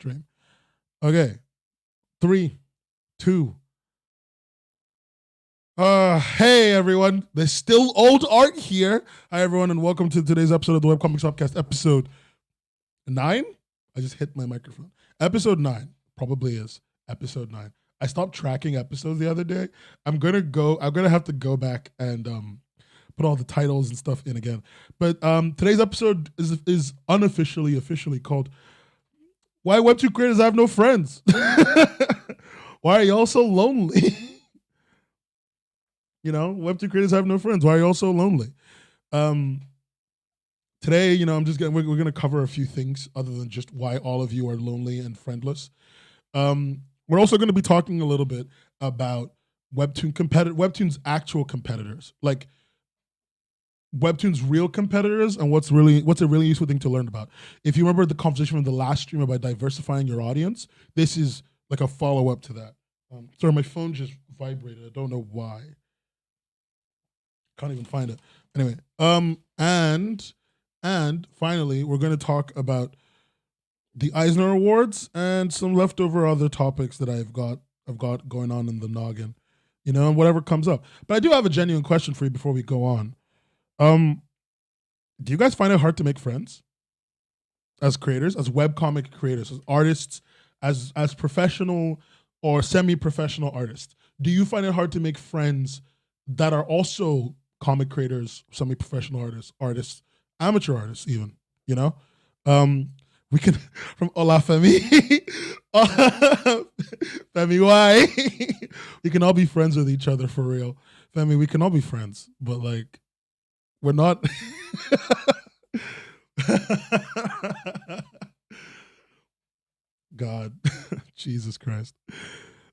dream. Okay. 3, 2. Hey everyone. There's still old art here. Hi everyone, and welcome to today's episode of the Webcomics Hubcast, episode 9. I just hit my microphone. Episode 9 probably is episode 9. I stopped tracking episodes the other day. I'm gonna have to go back and put all the titles and stuff in again. But today's episode is officially called "Why Webtoon Creators Have No Friends." Why are y'all so lonely? You know, Webtoon creators have no friends. Why are y'all so lonely? Today, you know, we're gonna cover a few things other than just why all of you are lonely and friendless. We're also going to be talking a little bit about Webtoon's actual competitors, like Webtoon's real competitors, and what's a really useful thing to learn about. If you remember the conversation from the last stream about diversifying your audience, this is like a follow-up to that. Sorry, my phone just vibrated. I don't know why. Can't even find it. Anyway, and finally, we're going to talk about the Eisner Awards and some leftover other topics that I've got going on in the noggin, you know, and whatever comes up. But I do have a genuine question for you before we go on. Do you guys find it hard to make friends as creators, as webcomic creators, as artists, as professional or semi-professional artists? Do you find it hard to make friends that are also comic creators, semi-professional artists, amateur artists even, you know? We can, from Hola Femi, Femi, why? We can all be friends with each other for real. Femi, we can all be friends, but like, we're not. God, Jesus Christ.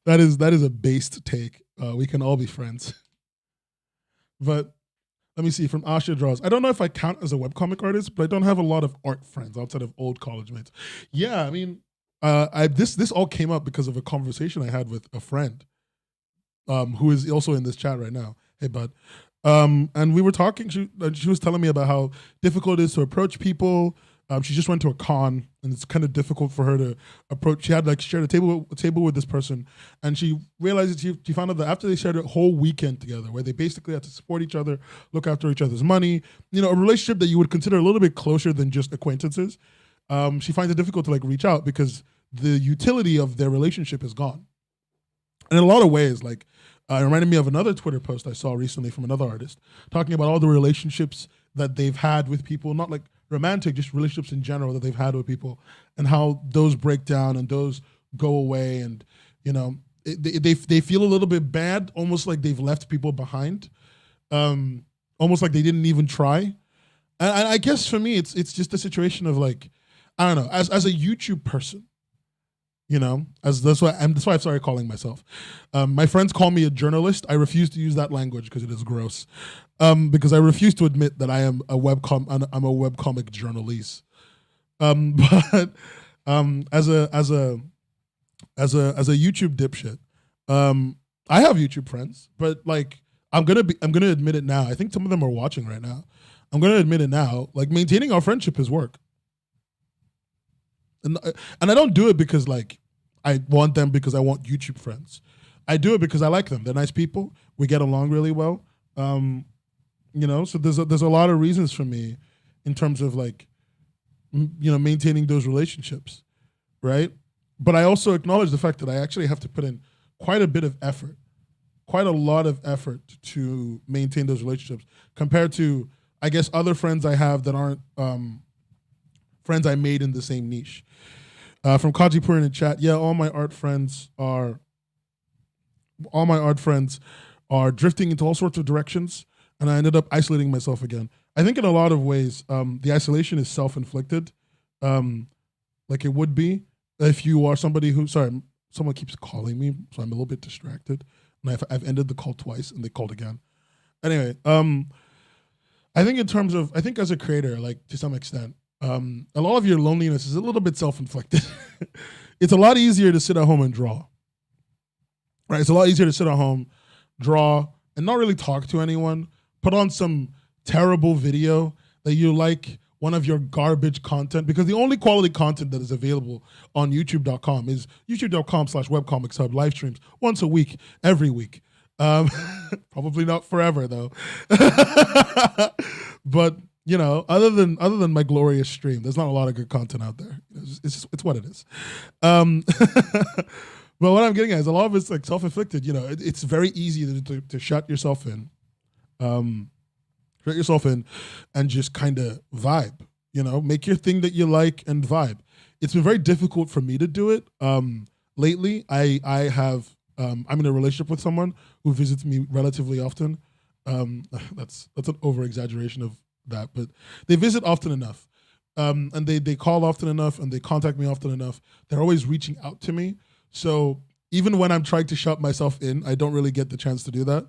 That is a based take. We can all be friends. But let me see, from Asha Draws. I don't know if I count as a webcomic artist, but I don't have a lot of art friends outside of old college mates. Yeah, I mean, this all came up because of a conversation I had with a friend who is also in this chat right now. Hey, bud. And we were talking, she was telling me about how difficult it is to approach people. She just went to a con, and it's kind of difficult for her to approach. She had like shared a table with this person, and she realized that she found out that after they shared a whole weekend together, where they basically had to support each other, look after each other's money, you know, a relationship that you would consider a little bit closer than just acquaintances. She finds it difficult to like reach out because the utility of their relationship is gone. And in a lot of ways, like it reminded me of another Twitter post I saw recently from another artist talking about all the relationships that they've had with people, not like romantic, just relationships in general that they've had with people, and how those break down and those go away, and you know they feel a little bit bad, almost like they've left people behind, almost like they didn't even try. And I guess for me, it's just a situation of like, I don't know, as a YouTube person, you know, that's why I've started calling myself. My friends call me a journalist. I refuse to use that language because it is gross. Because I refuse to admit that I am I'm a webcomic journalist. But as a YouTube dipshit, I have YouTube friends, but like I'm gonna admit it now. I think some of them are watching right now. I'm gonna admit it now. Like maintaining our friendship is work. And I don't do it because like I want them because I want YouTube friends. I do it because I like them. They're nice people. We get along really well. You know, so there's a lot of reasons for me in terms of like, you know, maintaining those relationships, right? But I also acknowledge the fact that I actually have to put in quite a bit of effort, quite a lot of effort to maintain those relationships compared to, I guess, other friends I have that aren't friends I made in the same niche. From Kajipur in the chat, yeah, all my art friends are drifting into all sorts of directions, and I ended up isolating myself again. I think in a lot of ways, the isolation is self-inflicted, like it would be if you are somebody who, sorry, someone keeps calling me, so I'm a little bit distracted, and I've ended the call twice, and they called again. Anyway, I think as a creator, like to some extent, a lot of your loneliness is a little bit self-inflicted. It's a lot easier to sit at home and draw, right? It's a lot easier to sit at home, draw, and not really talk to anyone, put on some terrible video that you like, one of your garbage content, because the only quality content that is available on youtube.com is youtube.com/webcomics hub live streams once a week, every week. Probably not forever though. But you know, other than my glorious stream, there's not a lot of good content out there. It's what it is. But what I'm getting at is a lot of it's like self-inflicted. You know, it's very easy to shut yourself in. Shut yourself in and just kind of vibe, you know, make your thing that you like and vibe. It's been very difficult for me to do it. Lately, I have, I'm in a relationship with someone who visits me relatively often. That's an over-exaggeration of that, but they visit often enough. And they call often enough and they contact me often enough. They're always reaching out to me. So even when I'm trying to shut myself in, I don't really get the chance to do that.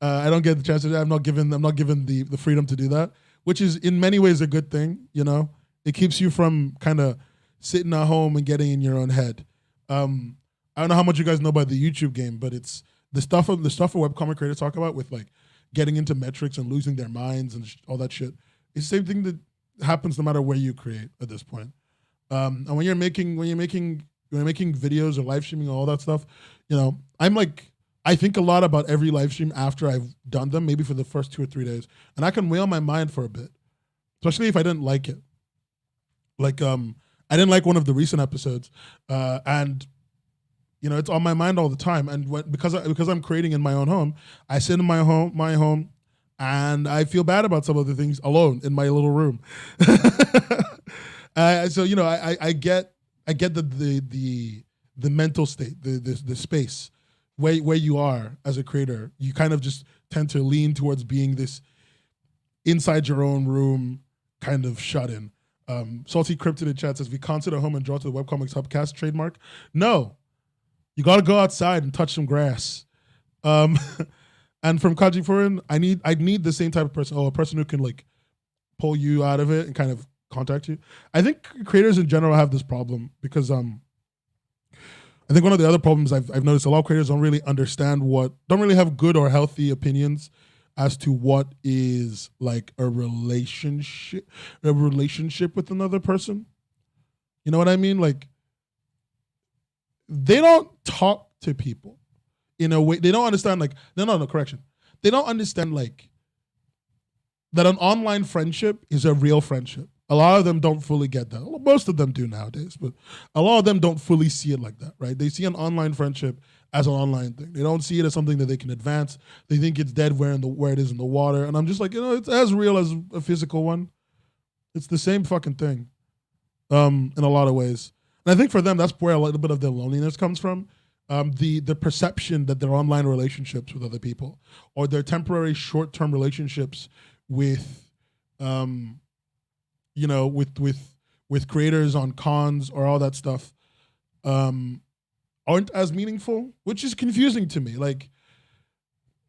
I don't get the chance to do that. I'm not given the freedom to do that, which is in many ways a good thing. You know, it keeps you from kind of sitting at home and getting in your own head. I don't know how much you guys know about the YouTube game, but it's the stuff webcomic creators talk about with like getting into metrics and losing their minds and all that shit. It's the same thing that happens no matter where you create at this point. And when you're making videos or live streaming and all that stuff, you know, I think a lot about every live stream after I've done them, maybe for the first 2 or 3 days, and I can weigh on my mind for a bit, especially if I didn't like it. Like, I didn't like one of the recent episodes, and you know, it's on my mind all the time. And because I'm creating in my own home, I sit in my home, and I feel bad about some of the things alone in my little room. So you know, I get the mental state, the space. Where you are as a creator, you kind of just tend to lean towards being this inside your own room kind of shut in. Salty Cryptid in chat says, we can't sit at home and draw to the Webcomics Hubcast trademark. No, you got to go outside and touch some grass. And from Kaji Furin, I need the same type of person. A person who can like pull you out of it and kind of contact you. I think creators in general have this problem because I think one of the other problems I've noticed, a lot of creators don't really have good or healthy opinions as to what is like a relationship with another person. You know what I mean? Like, they don't talk to people in a way, they don't understand like, no, correction. They don't understand like that an online friendship is a real friendship. A lot of them don't fully get that. Most of them do nowadays, but a lot of them don't fully see it like that, right? They see an online friendship as an online thing. They don't see it as something that they can advance. They think it's dead where it is in the water. And I'm just like, you know, it's as real as a physical one. It's the same fucking thing in a lot of ways. And I think for them, that's where a little bit of their loneliness comes from. The perception that their online relationships with other people or their temporary short-term relationships with you know, with creators on cons or all that stuff, aren't as meaningful, which is confusing to me. Like,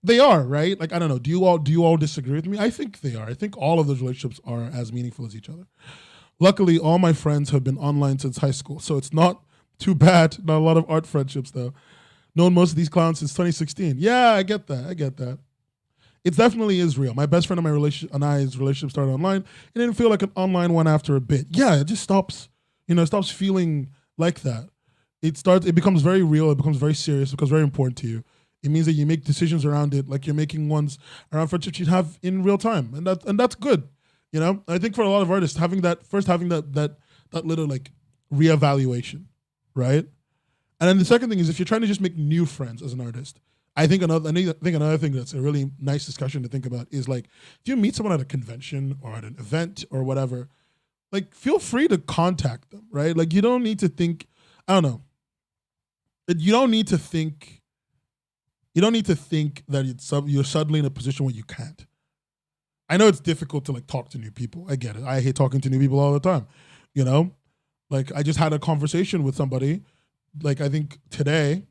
they are, right? Like, I don't know. Do you all disagree with me? I think they are. I think all of those relationships are as meaningful as each other. Luckily, all my friends have been online since high school, so it's not too bad. Not a lot of art friendships though. Known most of these clowns since 2016. Yeah, I get that. It definitely is real. My best friend and I's relationship started online. It didn't feel like an online one after a bit. Yeah, it just stops feeling like that. It becomes very real, it becomes very serious, it becomes very important to you. It means that you make decisions around it like you're making ones around friendships you'd have in real time. And that's good. You know? I think for a lot of artists, having that little like reevaluation, right? And then the second thing is, if you're trying to just make new friends as an artist, I think another thing that's a really nice discussion to think about is like, if you meet someone at a convention or at an event or whatever, like, feel free to contact them, right? Like, you don't need to think, I don't know. You don't need to think that you're suddenly in a position where you can't. I know it's difficult to like talk to new people. I get it. I hate talking to new people all the time. You know, like, I just had a conversation with somebody, like, I think today,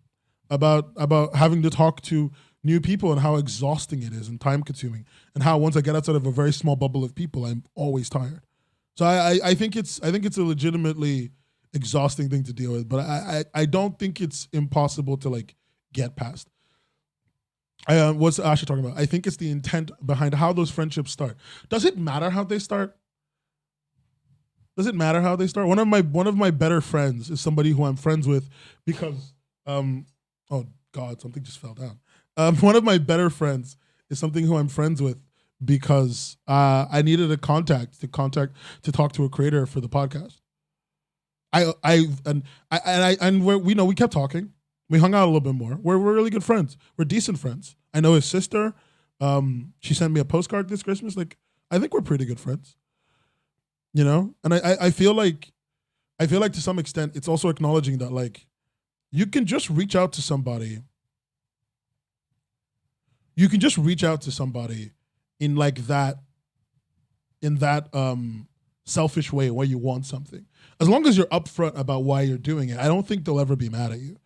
about having to talk to new people and how exhausting it is and time consuming, and how once I get outside of a very small bubble of people, I'm always tired. So I think it's a legitimately exhausting thing to deal with, but I don't think it's impossible to like get past. What's Asha talking about? I think it's the intent behind how those friendships start. Does it matter how they start? Does it matter how they start? One of my better friends is somebody who I'm friends with because oh God, something just fell down. One of my better friends is something who I'm friends with because I needed a contact to talk to a creator for the podcast. We kept talking. We hung out a little bit more. We're really good friends. We're decent friends. I know his sister. She sent me a postcard this Christmas. Like, I think we're pretty good friends. You know? And I feel like to some extent it's also acknowledging that like you can just reach out to somebody. You can just reach out to somebody in like that selfish way where you want something. As long as you're upfront about why you're doing it, I don't think they'll ever be mad at you.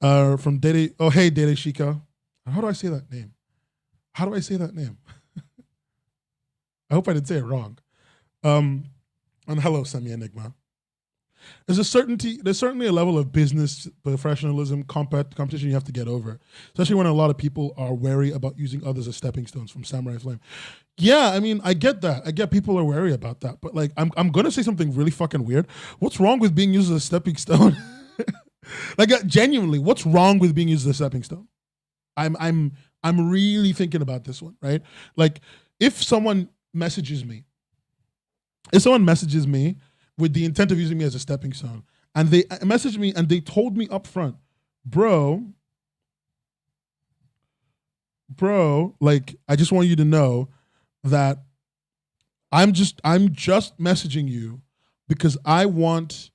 From Dede, oh hey Dede Shika. How do I say that name? I hope I didn't say it wrong. And hello, Semi Enigma. There's certainly a level of business professionalism, competition you have to get over, especially when a lot of people are wary about using others as stepping stones. From Samurai Flame. Yeah, I mean, I get that. I get people are wary about that, but like, I'm gonna say something really fucking weird. What's wrong with being used as a stepping stone? Like, genuinely, what's wrong with being used as a stepping stone? I'm really thinking about this one, right? Like, if someone messages me with the intent of using me as a stepping stone, and they messaged me and they told me up front, bro, like, I just want you to know that I'm just messaging you because I want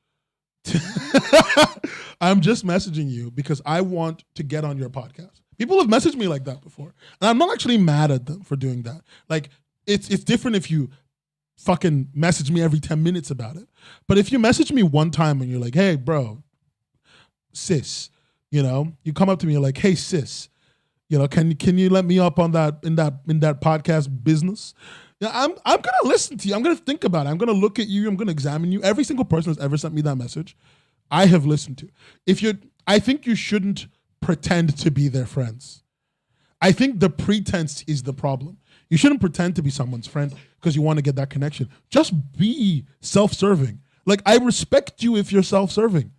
I'm just messaging you because I want to get on your podcast. People have messaged me like that before. And I'm not actually mad at them for doing that. Like, it's different if you fucking message me every 10 minutes about it. But if you message me one time and you're like, hey, bro, sis, you know, you come up to me, you're like, hey, sis, you know, can you let me up on that in that podcast business? Yeah, I'm gonna listen to you. I'm gonna think about it. I'm gonna look at you. I'm gonna examine you. Every single person who's ever sent me that message, I have listened to. I think you shouldn't pretend to be their friends. I think the pretense is the problem. You shouldn't pretend to be someone's friend because you want to get that connection. Just be self-serving. Like, I respect you if you're self-serving.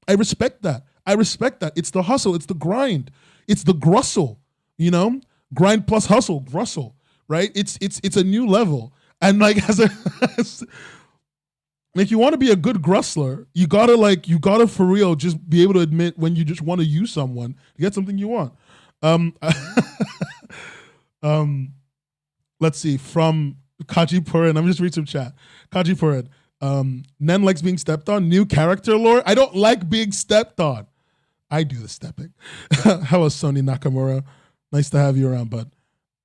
I respect that. It's the hustle. It's the grind. It's the grustle. You know, grind plus hustle, grustle. Right? It's a new level. And like, if you want to be a good grustler, you gotta for real just be able to admit when you just want to use someone to get something you want. Let's see, from Kaji Purin, I'm just reading some chat. Kaji Purin, Nen likes being stepped on. New character lore. I don't like being stepped on. I do the stepping. Hello, Sony Nakamura. Nice to have you around, bud.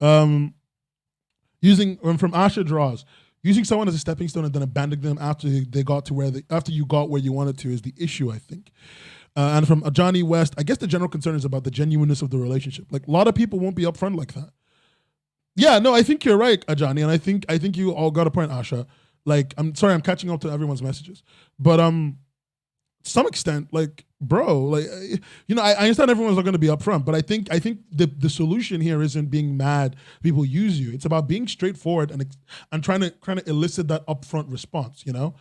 From Asha Draws, using someone as a stepping stone and then abandoning them after you got where you wanted to is the issue, I think. And from Johnny West, I guess the general concern is about the genuineness of the relationship. Like, a lot of people won't be upfront like that. Yeah, no, I think you're right, Ajani, and I think you all got a point, Asha. Like, I'm sorry, I'm catching up to everyone's messages, but to some extent, like, bro, like, you know, I understand everyone's not going to be upfront, but I think the solution here isn't being mad people use you. It's about being straightforward and trying to elicit that upfront response. You know,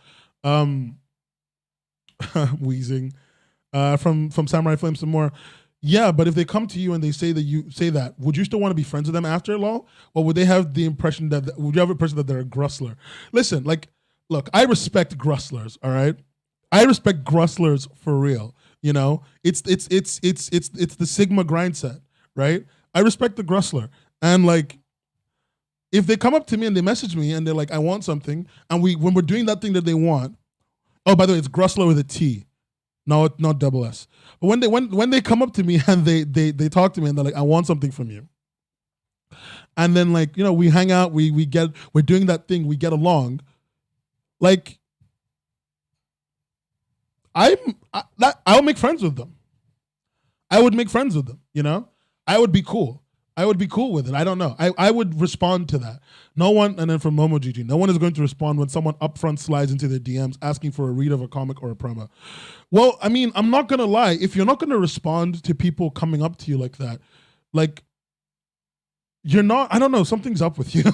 wheezing from Samurai Flame some more. Yeah, but if they come to you and they say that, would you still want to be friends with them after all? Or would they have the impression would you have a impression that they're a grustler? Listen, like, look, I respect grustlers, all right? I respect grustlers for real. You know, it's the Sigma grind set, right? I respect the grustler. And like, if they come up to me and they message me and they're like, I want something, and when we're doing that thing that they want, oh, by the way, it's grustler with a T. No, not double S. But when they come up to me and they talk to me and they're like, I want something from you. And then, like, you know, we hang out, we're doing that thing, we get along. Like, I'll make friends with them. I would make friends with them, you know? I would be cool. With it. I don't know. I would respond to that. No one, and then from Momo GG, no one is going to respond when someone upfront slides into their DMs asking for a read of a comic or a promo. Well, I mean, I'm not going to lie. If you're not going to respond to people coming up to you like that, like, you're not, I don't know, something's up with you.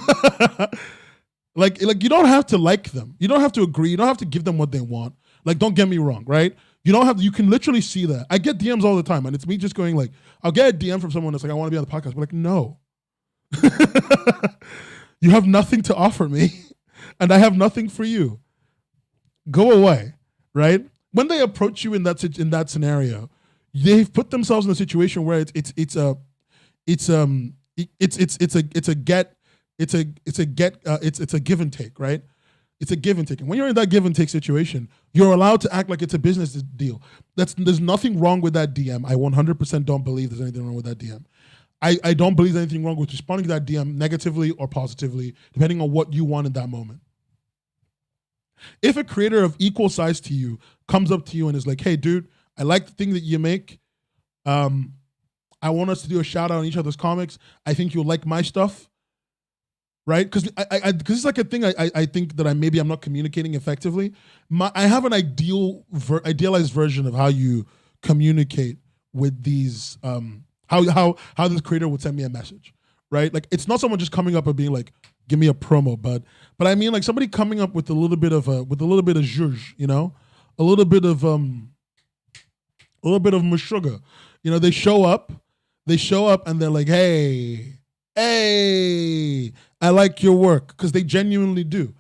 like you don't have to like them. You don't have to agree. You don't have to give them what they want. Like, don't get me wrong, right? You don't have, you can literally see that. I get DMs all the time, and it's me just going like, I'll get a DM from someone that's like, I want to be on the podcast. But like, no. You have nothing to offer me, and I have nothing for you. Go away, right? When they approach you in that scenario, they've put themselves in a situation where it's a give and take, right? It's a give and take. And when you're in that give and take situation, you're allowed to act like it's a business deal. There's nothing wrong with that DM. I 100% don't believe there's anything wrong with that DM. I don't believe there's anything wrong with responding to that DM negatively or positively, depending on what you want in that moment. If a creator of equal size to you comes up to you and is like, hey, dude, I like the thing that you make. I want us to do a shout out on each other's comics. I think you'll like my stuff. Right? Because it's like a thing I think that I'm not communicating effectively. I have an idealized version of how you communicate with these, how this creator would send me a message, right? Like, it's not someone just coming up and being like, give me a promo, but I mean like somebody coming up with a little bit of zhuzh, you know, a little bit of mushuga. You know, they show up and they're like, hey, I like your work, because they genuinely do.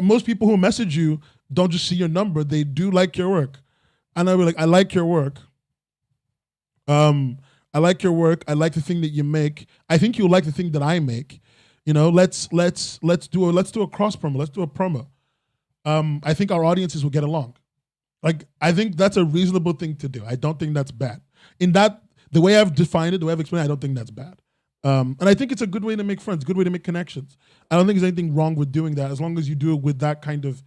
Most people who message you don't just see your number, they do like your work. And I'll be like, I like your work. I like your work. I like the thing that you make. I think you'll like the thing that I make. You know, let's do a cross promo. Let's do a promo. I think our audiences will get along. Like, I think that's a reasonable thing to do. I don't think that's bad. The way I've defined it, the way I've explained it, I don't think that's bad. And I think it's a good way to make friends, good way to make connections. I don't think there's anything wrong with doing that, as long as you do it with that kind of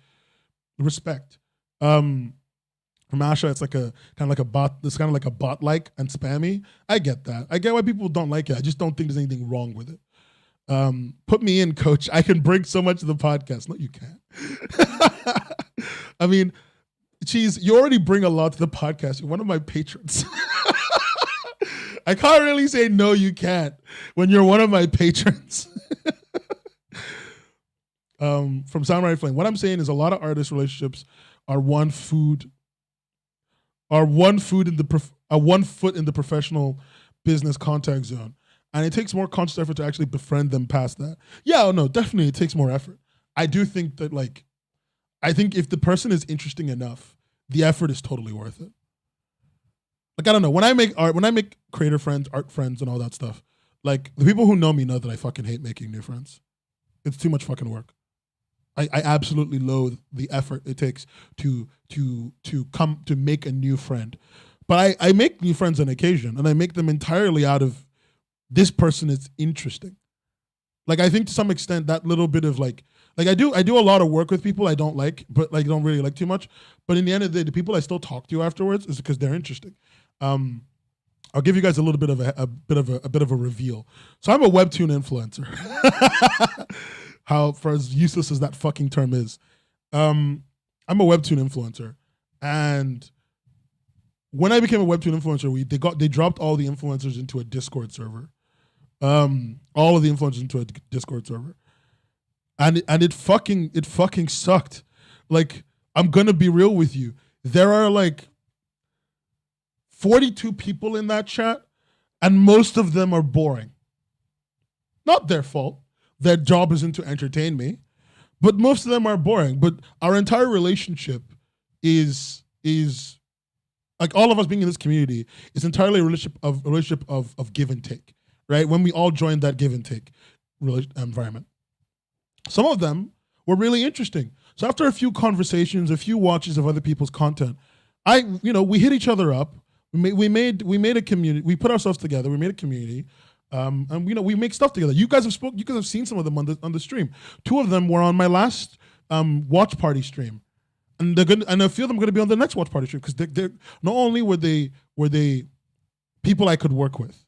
respect. From Asha, it's like a kind of like a bot. It's kind of like a bot-like and spammy. I get that. I get why people don't like it. I just don't think there's anything wrong with it. Put me in, coach. I can bring so much to the podcast. No, you can't. I mean, Cheese, you already bring a lot to the podcast. You're one of my patrons. I can't really say no, you can't when you're one of my patrons. From Samurai Flame, what I'm saying is a lot of artist relationships are one foot in the professional business contact zone, and it takes more conscious effort to actually befriend them past that. Yeah, no, definitely it takes more effort. I do think that, like, I think if the person is interesting enough, the effort is totally worth it. Like, I don't know, when I make art, when I make creator friends, art friends, and all that stuff, like, the people who know me know that I fucking hate making new friends. It's too much fucking work. I absolutely loathe the effort it takes to make a new friend. But I make new friends on occasion, and I make them entirely out of, this person is interesting. Like, I think to some extent that little bit of like I do a lot of work with people I don't like, but like don't really like too much. But in the end of the day, the people I still talk to afterwards is because they're interesting. I'll give you guys a little bit of a bit of a reveal. So I'm a Webtoon influencer. How, for as useless as that fucking term is, I'm a Webtoon influencer, and when I became a Webtoon influencer, they dropped all the influencers into a Discord server. All of the influencers into a Discord server, and it fucking sucked. Like, I'm gonna be real with you. There are like 42 people in that chat, and most of them are boring. Not their fault. Their job isn't to entertain me, but most of them are boring. But our entire relationship is like, all of us being in this community is entirely a relationship of give and take, right? When we all joined that give and take environment, some of them were really interesting. So after a few conversations, a few watches of other people's content, we hit each other up. We made a community. We put ourselves together. We made a community. And we make stuff together. You guys have seen some of them on the stream. 2 of them were on my last watch party stream, and a few of them are gonna be on the next watch party stream, because they're not only were they people I could work with,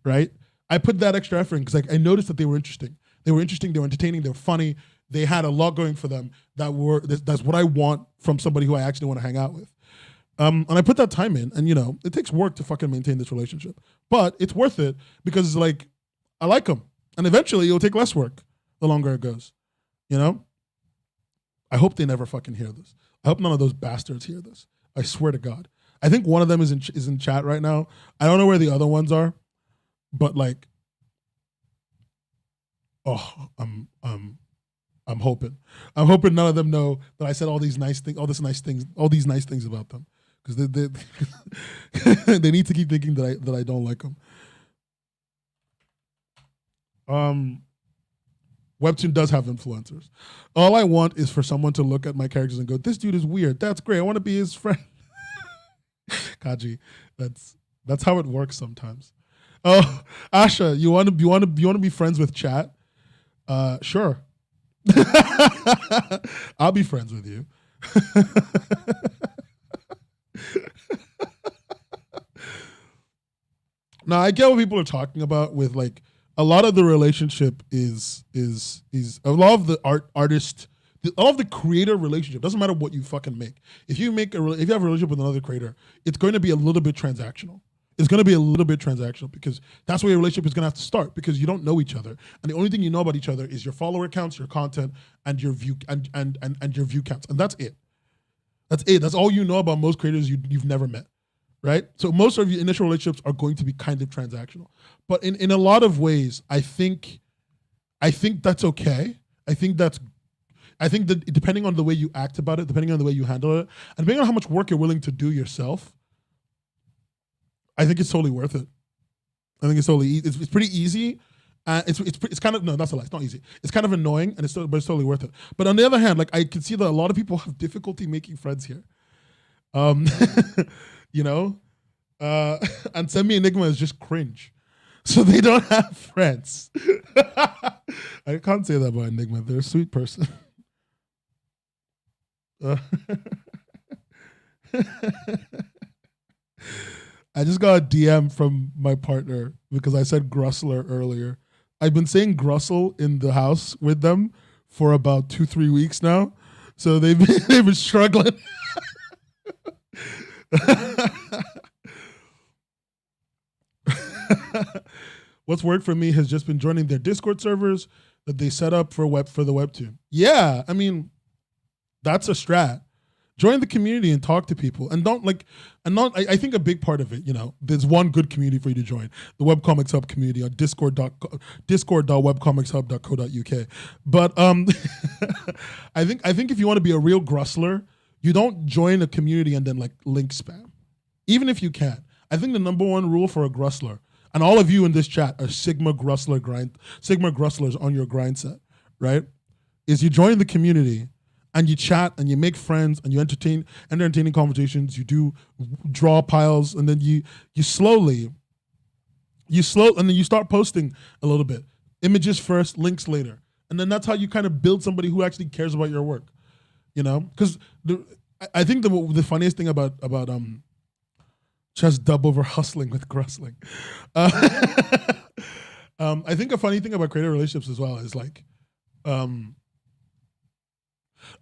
right? I put that extra effort in because I noticed that they were interesting. They were entertaining, they were funny, they had a lot going for them. That's what I want from somebody who I actually want to hang out with. And I put that time in, and it takes work to fucking maintain this relationship, but it's worth it, because like, I like them. And eventually it'll take less work the longer it goes. You know? I hope they never fucking hear this. I hope none of those bastards hear this. I swear to God. I think one of them is in chat right now. I don't know where the other ones are, but like, I'm hoping. I'm hoping none of them know that I said all these nice things about them, because they need to keep thinking that I don't like them. Webtoon does have influencers. All I want is for someone to look at my characters and go, "This dude is weird. That's great. I want to be his friend." Kaji, that's how it works sometimes. Oh, Asha, you want to be friends with chat? Sure. I'll be friends with you. Now, I get what people are talking about with like a lot of the relationship is a lot of the artist, all of the creator relationship. Doesn't matter what you fucking make. If you have a relationship with another creator, it's going to be a little bit transactional. It's going to be a little bit transactional because that's where your relationship is going to have to start, because you don't know each other, and the only thing you know about each other is your follower counts, your content, and your view and your view counts, and that's it. That's it. That's all you know about most creators you've never met, right? So most of your initial relationships are going to be kind of transactional, but in a lot of ways, I think that's okay. I think that depending on the way you act about it, depending on the way you handle it, and depending on how much work you're willing to do yourself, I think it's totally worth it. I think it's totally it's pretty easy. It's kind of, no, that's a lie. It's not easy. It's kind of annoying, and it's totally worth it. But on the other hand, like, I can see that a lot of people have difficulty making friends here. You know, and Semi Enigma is just cringe, so they don't have friends. I can't say that about Enigma. They're a sweet person. I just got a DM from my partner because I said Grustler earlier. I've been saying Grustle in the house with them for about 2-3 weeks now, so they've been struggling. What's worked for me has just been joining their Discord servers that they set up for the Webtoon. Yeah, I mean, that's a strat. Join the community and talk to people, and I think a big part of it, you know, there's one good community for you to join, the Webcomics Hub community on discord.webcomicshub.co.uk. But I think if you want to be a real Grustler, you don't join a community and then like link spam, even if you can. I think the number one rule for a Grustler, and all of you in this chat are Sigma Grustlers on your grind set, right? Is you join the community and you chat and you make friends and you entertaining conversations, you do draw piles, and then you slowly and then you start posting a little bit. Images first, links later. And then that's how you kind of build somebody who actually cares about your work. You know? Because I think the funniest thing about just dub over hustling with grustling. I think a funny thing about creator relationships as well is like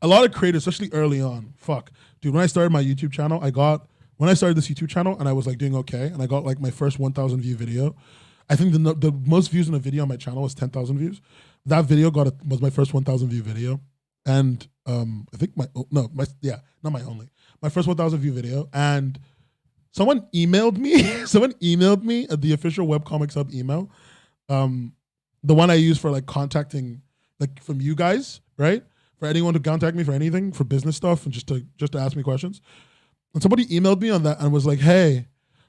a lot of creators, especially early on, dude, when I started my YouTube channel, when I started this YouTube channel and I was like doing okay, and I got like my first 1,000 view video. I think the most views in a video on my channel was 10,000 views. That video was my first 1,000 view video. And I think my first 1,000 view video. And someone emailed me at the official Webcomics Hub email, the one I use for like contacting, like from you guys, right? For anyone to contact me for anything, for business stuff, and just to ask me questions. And somebody emailed me on that and was like, "Hey,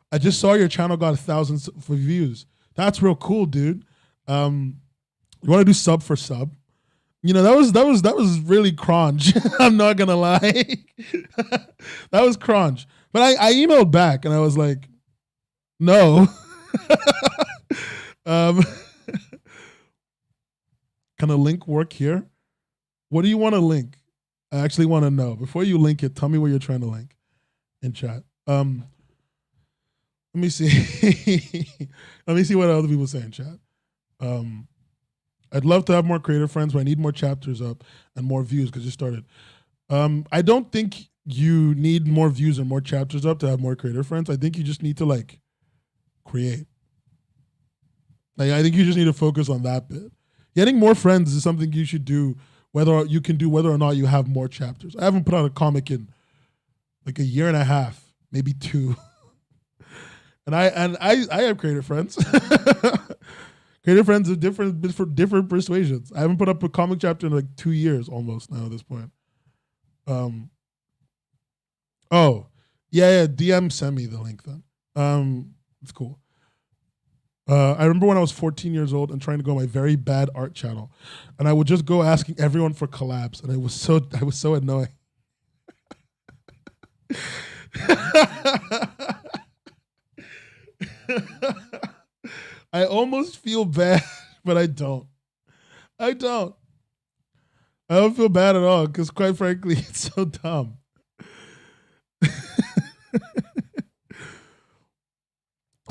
I just saw your channel got 1,000 views. That's real cool, dude. You want to do sub for sub?" You know, that was really crunch. I'm not gonna lie, that was crunch. But I emailed back and I was like, "No." Can a link work here? What do you want to link? I actually want to know. Before you link it, tell me what you're trying to link in chat. Let me see. Let me see what other people say in chat. I'd love to have more creator friends, but I need more chapters up and more views because you started. I don't think you need more views and more chapters up to have more creator friends. I think you just need to like create. Like, I think you just need to focus on that bit. Getting more friends is something you should do, whether or not you have more chapters. I haven't put out a comic in like a year and a half, maybe 2. And I have creative friends. Creative friends are different for different persuasions. I haven't put up a comic chapter in like 2 years almost now at this point. Oh, yeah, DM send me the link then. It's cool. I remember when I was 14 years old and trying to go on my very bad art channel, and I would just go asking everyone for collabs, and I was so annoying. I almost feel bad, but I don't. I don't feel bad at all because, quite frankly, it's so dumb.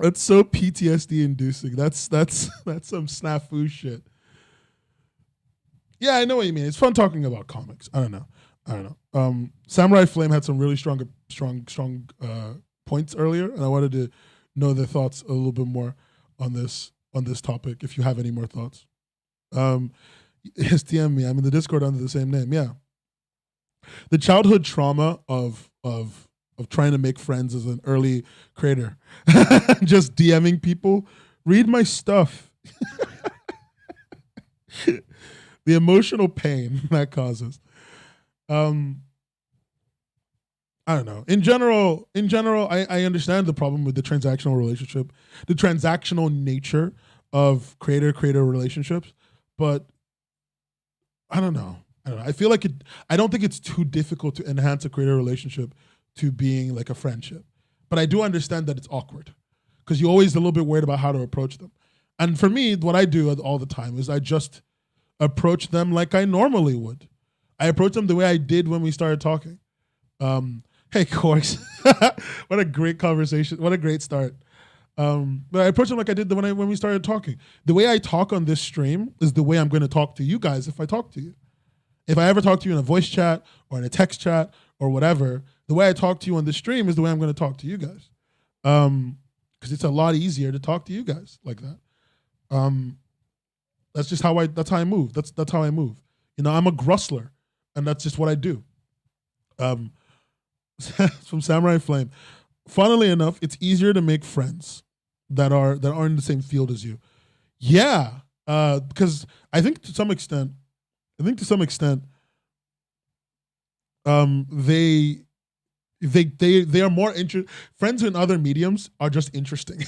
That's so PTSD inducing. That's some snafu shit. Yeah, I know what you mean. It's fun talking about comics. I don't know. Samurai Flame had some really strong points earlier, and I wanted to know their thoughts a little bit more on this topic. If you have any more thoughts, DM me. I'm in the Discord under the same name. Yeah, the childhood trauma of trying to make friends as an early creator, just DMing people, read my stuff. The emotional pain that causes. I don't know. In general, I understand the problem with the transactional relationship, the transactional nature of creator-creator relationships, but I don't know. I feel like I don't think it's too difficult to enhance a creator relationship to being like a friendship. But I do understand that it's awkward because you're always a little bit worried about how to approach them. And for me, what I do all the time is I just approach them like I normally would. I approach them the way I did when we started talking. Hey, Corks. What a great conversation. What a great start. But I approach them like I did when we started talking. The way I talk on this stream is the way I'm going to talk to you guys if I talk to you. If I ever talk to you in a voice chat or in a text chat or whatever, the way I talk to you on the stream is the way I'm going to talk to you guys. Because it's a lot easier to talk to you guys like that. That's how I move. That's how I move. You know, I'm a Grustler, and that's just what I do. From Samurai Flame. Funnily enough, it's easier to make friends that aren't in the same field as you. Yeah, because I think to some extent, they are more friends in other mediums are just interesting.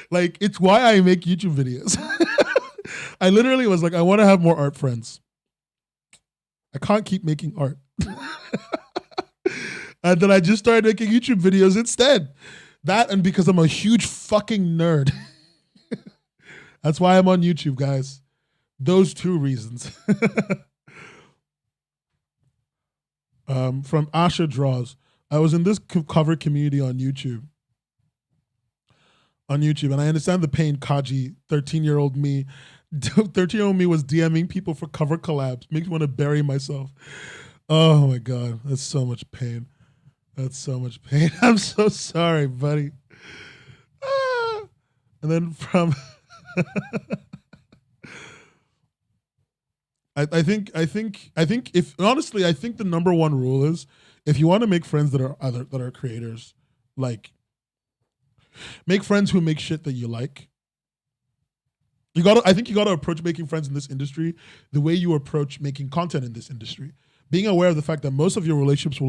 Like, it's why I make YouTube videos. I literally was like, I want to have more art friends. I can't keep making art. And then I just started making YouTube videos instead. That, and because I'm a huge fucking nerd. That's why I'm on YouTube, guys. Those 2 reasons. From Asha Draws. I was in this cover community on YouTube. And I understand the pain, Kaji, 13-year-old me. 13-year-old me was DMing people for cover collabs. Makes me want to bury myself. Oh my God, that's so much pain. That's so much pain. I'm so sorry, buddy. And then from I think if honestly, I think the number one rule is if you want to make friends that are creators, like, make friends who make shit that you like. I think you gotta approach making friends in this industry the way you approach making content in this industry. Being aware of the fact that most of your relationships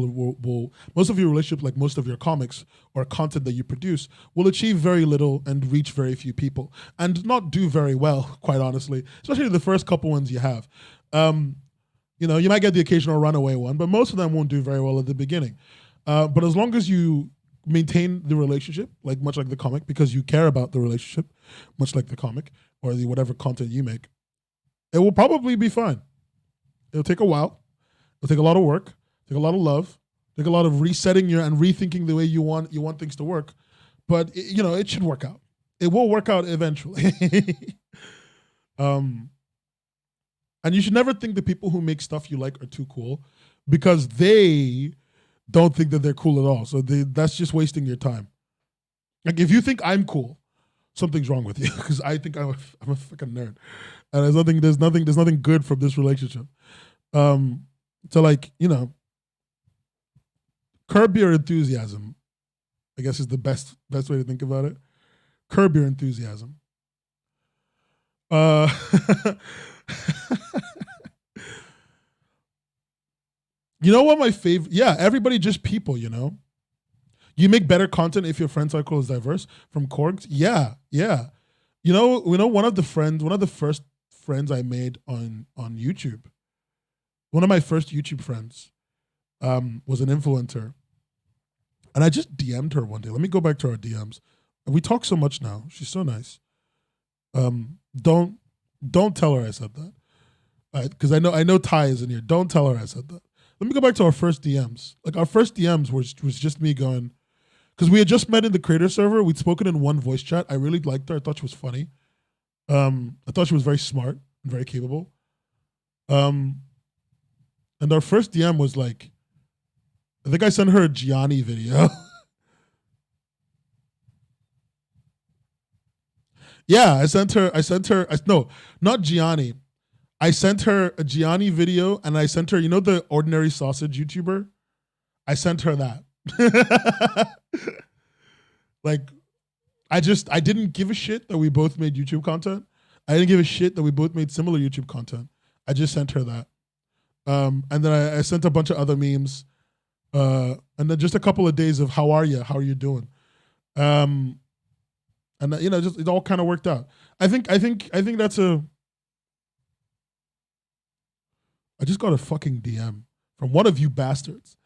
like most of your comics or content that you produce, will achieve very little and reach very few people and not do very well, quite honestly, especially the first couple ones you have. You know, you might get the occasional runaway one, but most of them won't do very well at the beginning. But as long as you maintain the relationship, like much like the comic, because you care about the relationship, much like the comic or the whatever content you make, it will probably be fine. It'll take a while. It'll take a lot of work, take a lot of love, take a lot of resetting and rethinking the way you want things to work. But it should work out. It will work out eventually. And you should never think the people who make stuff you like are too cool, because they don't think that they're cool at all. So that's just wasting your time. Like, if you think I'm cool, something's wrong with you because I think I'm a fucking nerd, and there's nothing good from this relationship. So like, curb your enthusiasm, I guess, is the best way to think about it. Curb your enthusiasm. You know what my favorite? Yeah, everybody just people. You make better content if your friend cycle is diverse. From Korgs, yeah. One of the first friends I made on YouTube. One of my first YouTube friends was an influencer, and I just DM'd her one day. Let me go back to our DMs. We talk so much now. She's so nice. Don't tell her I said that, because I know Ty is in here. Don't tell her I said that. Let me go back to our first DMs. Like, our first DMs was just me going, because we had just met in the creator server. We'd spoken in one voice chat. I really liked her. I thought she was funny. I thought she was very smart and very capable. And our first DM was like, I think I sent her a Gianni video. Yeah, I sent her, no, not Gianni. I sent her a Gianni video, and I sent her, the ordinary sausage YouTuber? I sent her that. Like, I didn't give a shit that we both made YouTube content. I didn't give a shit that we both made similar YouTube content. I just sent her that. And then I sent a bunch of other memes. And then just a couple of days of how are you doing? And just it all kind of worked out. I think that's I just got a fucking DM from one of you bastards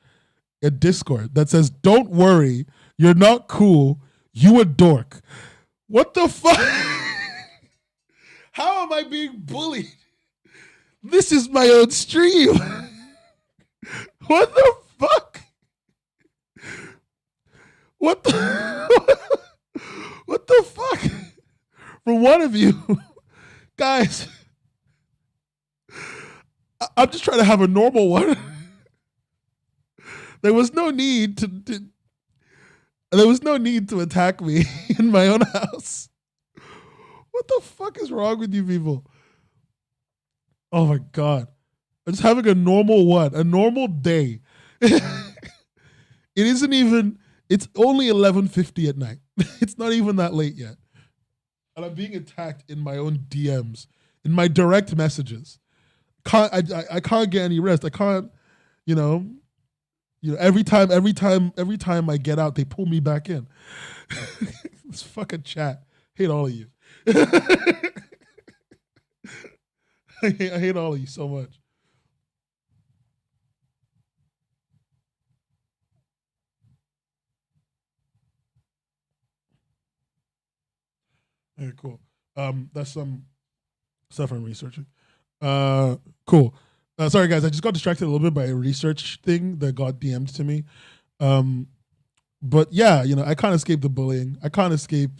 at Discord that says, "Don't worry, you're not cool. You a dork." What the fuck? How am I being bullied? This is my own stream. What the fuck? What the fuck? From one of you guys. I'm just trying to have a normal one. There was no need to attack me in my own house. What the fuck is wrong with you people? Oh my God. I'm just having a normal day. It's only 11:50 at night. It's not even that late yet. And I'm being attacked in my own DMs, in my direct messages. I can't get any rest. I can't, every time I get out, they pull me back in. This fucking chat. Hate all of you. I hate all of you so much. Okay, cool. That's some stuff I'm researching. Cool. Sorry guys, I just got distracted a little bit by a research thing that got DM'd to me. But yeah, I can't escape the bullying. I can't escape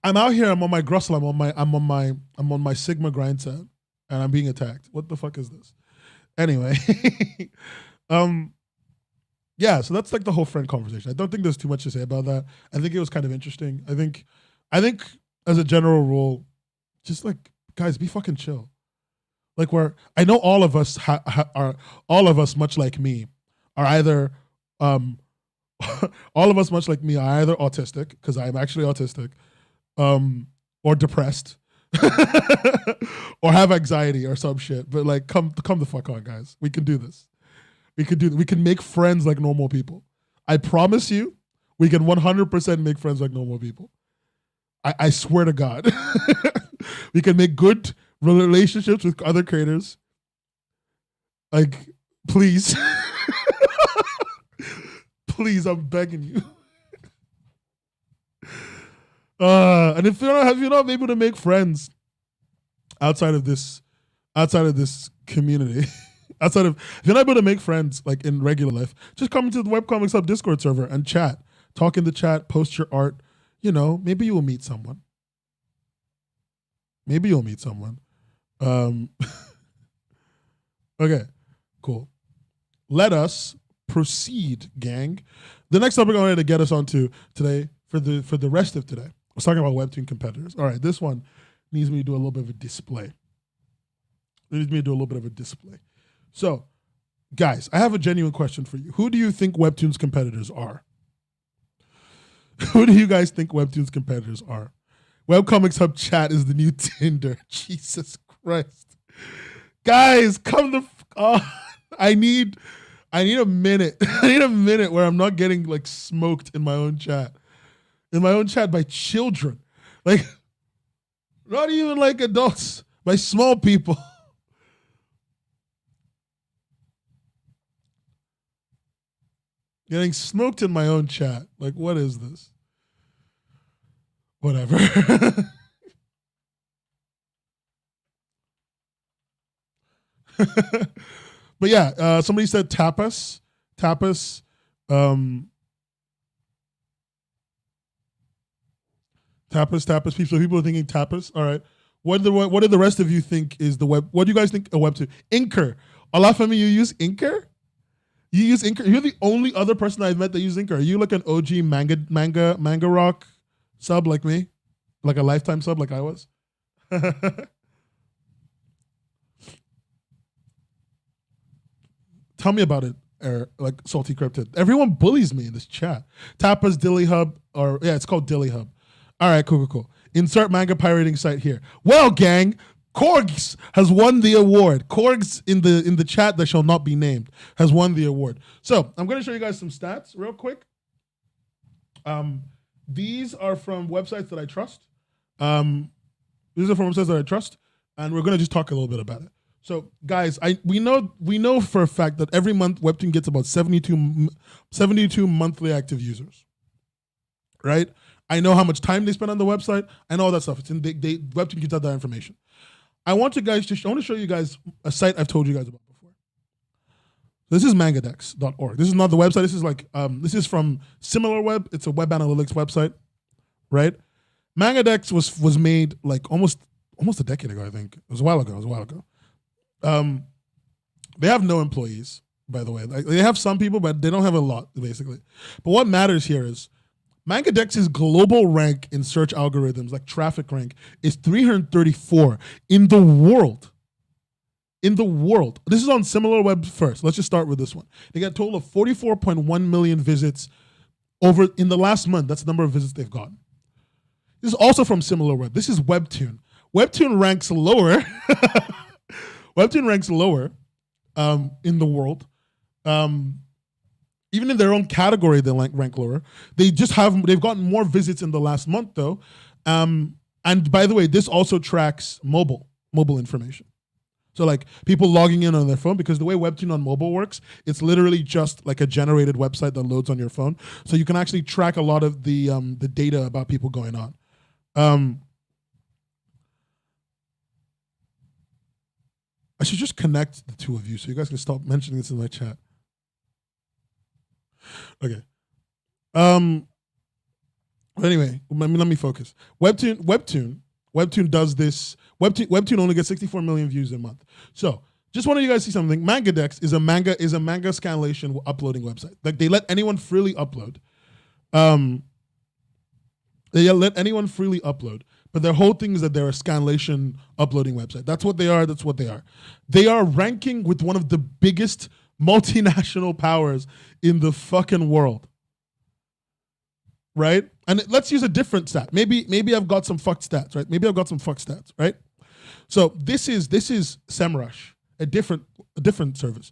I'm out here, I'm on my Grustle, I'm on my Sigma grind set, and I'm being attacked. What the fuck is this? Anyway. Yeah, so that's like the whole friend conversation. I don't think there's too much to say about that. I think it was kind of interesting. I think as a general rule, just like, guys, be fucking chill. Like, I know all of us much like me, are either all of us much like me are either autistic, because I'm actually autistic, or depressed, or have anxiety or some shit. But like, come the fuck on, guys. We can do this. We can make friends like normal people. I promise you, we can 100% make friends like normal people. I swear to God. We can make good relationships with other creators. Like, please. Please, I'm begging you. And if you're not able to make friends outside of this community, if you're not able to make friends like in regular life, just come into the Webcomics Hub Discord server and chat. Talk in the chat, post your art. Maybe you will meet someone. Okay, cool. Let us proceed, gang. The next topic I wanted to get us onto today, for the rest of today. I was talking about Webtoon competitors. All right, this one needs me to do a little bit of a display. So, guys, I have a genuine question for you. Who do you think Webtoon's competitors are? Who do you guys think Webtoon's competitors are? Webcomics Hub chat is the new Tinder. Jesus Christ. Guys, come the I need a minute. I need a minute where I'm not getting like smoked in my own chat. In my own chat by children. Like, not even like adults, by small people. Getting smoked in my own chat. Like, what is this? Whatever. But yeah, somebody said tapas. Tapas. Tapas. People are thinking tapas. All right. What do the rest of you think is the web? What do you guys think a Webtoon? Inker. Olafemi, you use Inker? You use Inker? You're the only other person I've met that uses Inker. Are you like an OG manga rock sub like me? Like a lifetime sub like I was? Tell me about it, like Salty Cryptid. Everyone bullies me in this chat. Tapas, Dilly Hub, it's called Dilly Hub. All right, cool. Insert manga pirating site here. Well, gang, Korgs has won the award. Korgs in the chat that shall not be named has won the award. So I'm going to show you guys some stats real quick. These are from websites that I trust. And we're going to just talk a little bit about it. So, guys, we know for a fact that every month Webtoon gets about 72 monthly active users, right? I know how much time they spend on the website. I know all that stuff. It's in Webtoon gets out that information. I want to show you guys a site I've told you guys about before. This is MangaDex.org. This is not the website. This is this is from SimilarWeb. It's a web analytics website, right? MangaDex was made like almost a decade ago. I think it was a while ago. They have no employees, by the way. Like, they have some people, but they don't have a lot, basically. But what matters here is MangaDex's global rank in search algorithms, like traffic rank, is 334 in the world. This is on SimilarWeb first. Let's just start with this one. They got a total of 44.1 million visits in the last month. That's the number of visits they've gotten. This is also from SimilarWeb. This is Webtoon. Webtoon ranks lower. Webtoon ranks lower in the world. Even in their own category, they rank lower. They've gotten more visits in the last month, though. And by the way, this also tracks mobile information. So like people logging in on their phone, because the way Webtoon on mobile works, it's literally just like a generated website that loads on your phone. So you can actually track a lot of the data about people going on. I should just connect the two of you so you guys can stop mentioning this in my chat. Okay. Anyway, let me focus. Webtoon does this. Webtoon only gets 64 million views a month. So just wanted you guys to see something. MangaDex is a manga scanlation uploading website. Like they let anyone freely upload. But their whole thing is that they're a scanlation uploading website. That's what they are. They are ranking with one of the biggest multinational powers in the fucking world. Right? And let's use a different stat. Maybe I've got some fucked stats, right? Right? So this is SEMrush, a different service.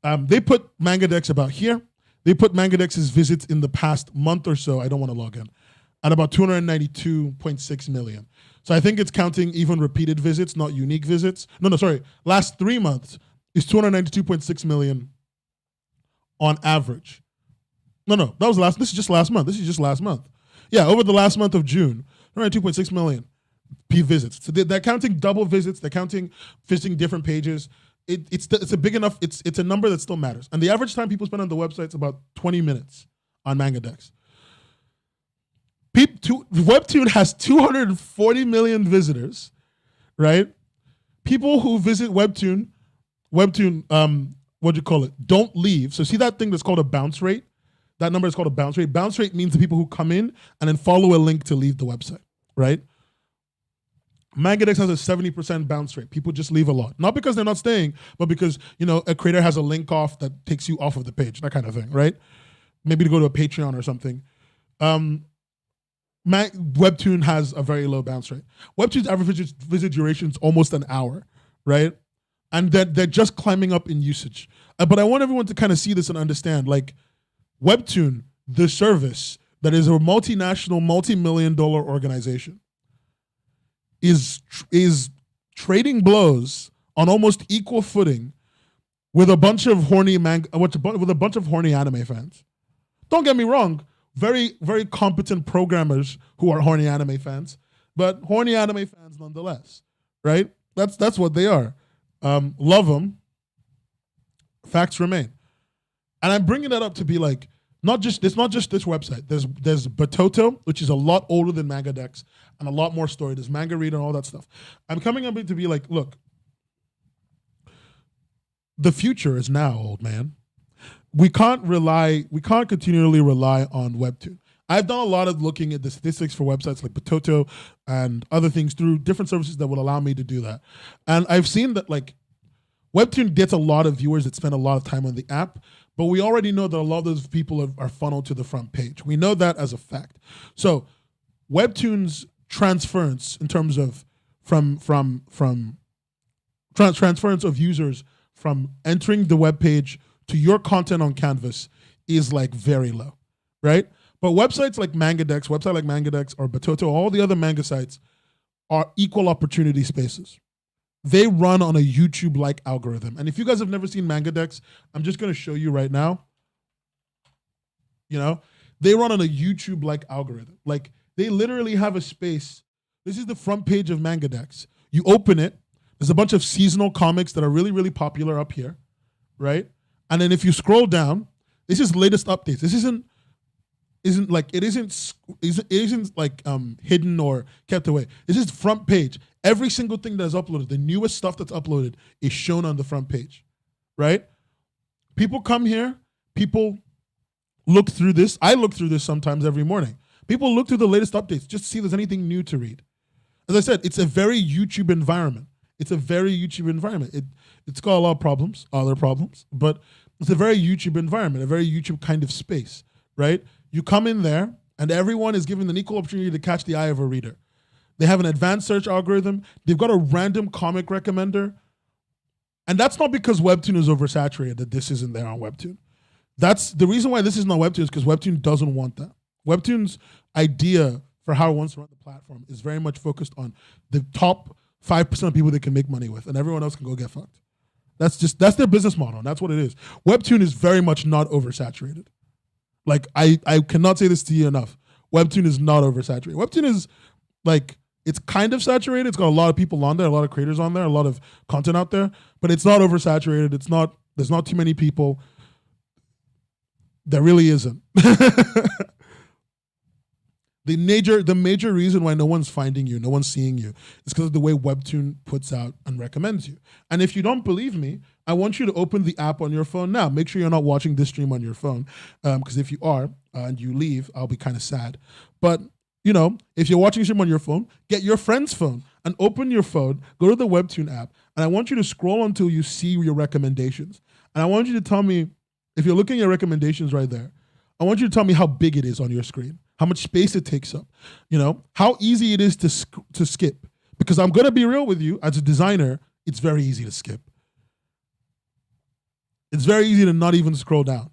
They put MangaDex about here. They put MangaDex's visits in the past month or so. I don't want to log in. At about 292.6 million. So I think it's counting even repeated visits, not unique visits. Sorry. Last 3 months is 292.6 million on average. This is just last month. Yeah, over the last month of June, 292.6 million visits. So they're counting double visits. They're counting visiting different pages. It's a big enough, it's a number that still matters. And the average time people spend on the website is about 20 minutes on MangaDex. Webtoon has 240 million visitors, right? People who visit Webtoon, don't leave. So see that thing that's called a bounce rate? That number is called a bounce rate. Bounce rate means the people who come in and then follow a link to leave the website, right? MangaDex has a 70% bounce rate. People just leave a lot. Not because they're not staying, but because, a creator has a link off that takes you off of the page, that kind of thing, right? Maybe to go to a Patreon or something. Webtoon has a very low bounce rate. Webtoon's average visit duration is almost an hour, right? And they're just climbing up in usage. But I want everyone to kind of see this and understand, like, Webtoon, the service that is a multinational, multi-million-dollar organization, is trading blows on almost equal footing with a bunch of horny anime fans. Don't get me wrong, very, very competent programmers who are horny anime fans, but horny anime fans nonetheless, right? That's what they are. Love them. Facts remain. And I'm bringing that up to be like, it's not just this website. There's Batoto, which is a lot older than MangaDex and a lot more story. There's Manga Reader and all that stuff. I'm coming up to be like, look, the future is now, old man. We can't continually rely on Webtoon. I've done a lot of looking at the statistics for websites like Batoto and other things through different services that would allow me to do that. And I've seen that, like, Webtoon gets a lot of viewers that spend a lot of time on the app, but we already know that a lot of those people are funneled to the front page. We know that as a fact. So Webtoon's transference in terms of transference of users from entering the web page to your content on Canvas is like very low, right? But websites like MangaDex, or Batoto, all the other manga sites are equal opportunity spaces. They run on a YouTube-like algorithm. And if you guys have never seen MangaDex, I'm just going to show you right now. They run on a YouTube-like algorithm. Like, they literally have a space. This is the front page of MangaDex. You open it. There's a bunch of seasonal comics that are really, really popular up here, right? And then if you scroll down, this is latest updates. This isn't hidden or kept away. This is front page. Every single thing that is uploaded, the newest stuff that's uploaded is shown on the front page, right? People come here. People look through this. I look through this sometimes every morning. People look through the latest updates just to see if there's anything new to read. As I said, it's a very YouTube environment. It's got a lot of problems, other problems, but it's a very YouTube environment, a very YouTube kind of space, right? You come in there, and everyone is given an equal opportunity to catch the eye of a reader. They have an advanced search algorithm. They've got a random comic recommender. And that's not because Webtoon is oversaturated that this isn't there on Webtoon. That's the reason why this isn't on Webtoon is because Webtoon doesn't want that. Webtoon's idea for how it wants to run the platform is very much focused on the top 5% of people they can make money with, and everyone else can go get fucked. That's their business model, and that's what it is. Webtoon is very much not oversaturated. Like, I cannot say this to you enough. Webtoon is not oversaturated. Webtoon is, like, it's kind of saturated. It's got a lot of people on there, a lot of creators on there, a lot of content out there, but it's not oversaturated. There's not too many people. There really isn't. The major reason why no one's finding you, no one's seeing you, is because of the way Webtoon puts out and recommends you. And if you don't believe me, I want you to open the app on your phone now. Make sure you're not watching this stream on your phone, because if you are and you leave, I'll be kind of sad. But if you're watching the stream on your phone, get your friend's phone and open your phone, go to the Webtoon app, and I want you to scroll until you see your recommendations. And I want you to tell me, if you're looking at your recommendations right there, I want you to tell me how big it is on your screen, how much space it takes up, how easy it is to skip. Because I'm going to be real with you, as a designer, it's very easy to skip. It's very easy to not even scroll down.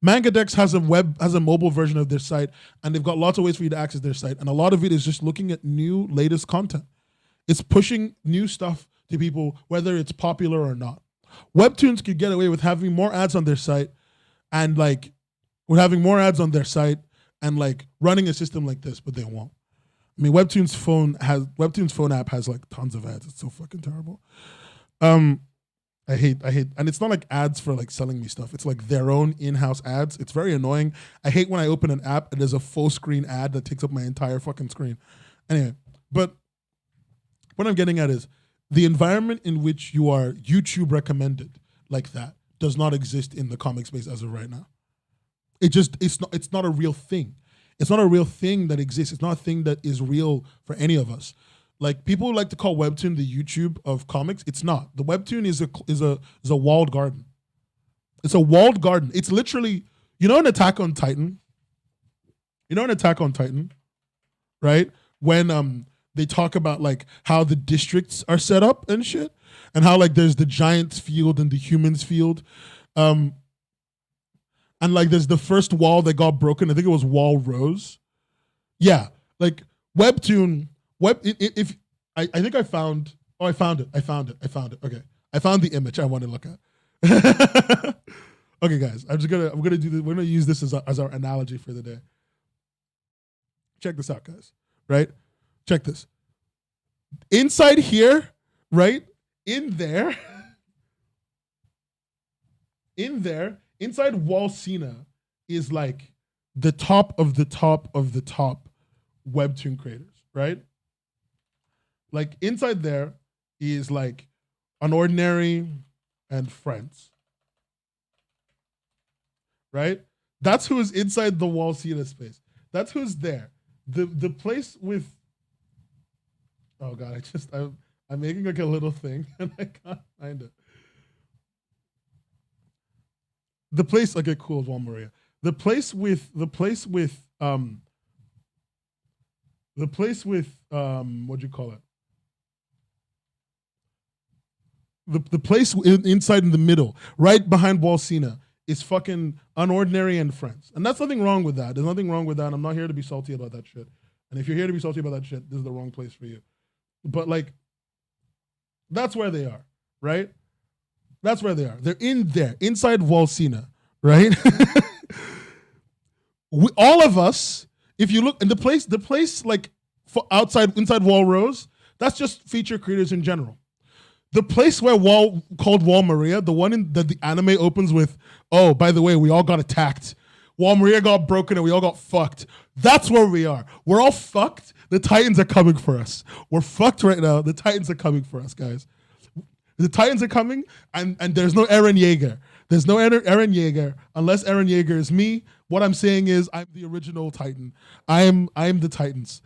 MangaDex has a mobile version of their site, and they've got lots of ways for you to access their site. And a lot of it is just looking at new, latest content. It's pushing new stuff to people, whether it's popular or not. Webtoons could get away with having more ads on their site and running a system like this, but they won't. I mean, Webtoon's phone app has like tons of ads. It's so fucking terrible. I hate, and it's not like ads for like selling me stuff. It's like their own in-house ads. It's very annoying. I hate when I open an app and there's a full screen ad that takes up my entire fucking screen. Anyway, but what I'm getting at is the environment in which you are YouTube recommended like that does not exist in the comic space as of right now. It's not a real thing. It's not a real thing that exists. It's not a thing that is real for any of us. Like people like to call Webtoon the YouTube of comics. It's not. The Webtoon is a walled garden. It's a walled garden. It's literally, an Attack on Titan. Right? When they talk about like how the districts are set up and shit, and how like there's the giants field and the humans field. And like there's the first wall that got broken. I think it was Wall Rose. Yeah, like Webtoon. If I think I found. Oh, I found it. Okay, I found the image I want to look at. Okay, guys, I'm gonna do this. We're gonna use this as our analogy for the day. Check this out, guys. Right? Check this. Inside here, right? In there, inside Walsina is like the top of the top of the top Webtoon creators, right? Like inside there is like Unordinary and Friends, right? That's who is inside the Walsina space. That's who's there. The place with, oh God, I'm making like a little thing and I can't find it. The place, okay, cool, Juan Maria. The place with what'd you call it? The place inside in the middle, right behind Walsina, is fucking Unordinary and Friends. And that's nothing wrong with that. There's nothing wrong with that. I'm not here to be salty about that shit. And if you're here to be salty about that shit, this is the wrong place for you. But like, that's where they are, right? That's where they are. They're in there, inside Walsina, right? All of us, if you look, and the place like inside Wall Rose, that's just feature creators in general. The place called Wall Maria, the one that the anime opens with, oh, by the way, we all got attacked. Wall Maria got broken and we all got fucked. That's where we are. We're all fucked. The Titans are coming for us. We're fucked right now. The Titans are coming for us, guys. The Titans are coming, and there's no Eren Yeager. There's no Eren Yeager. Unless Eren Yeager is me, what I'm saying is I'm the original Titan. I am the Titans.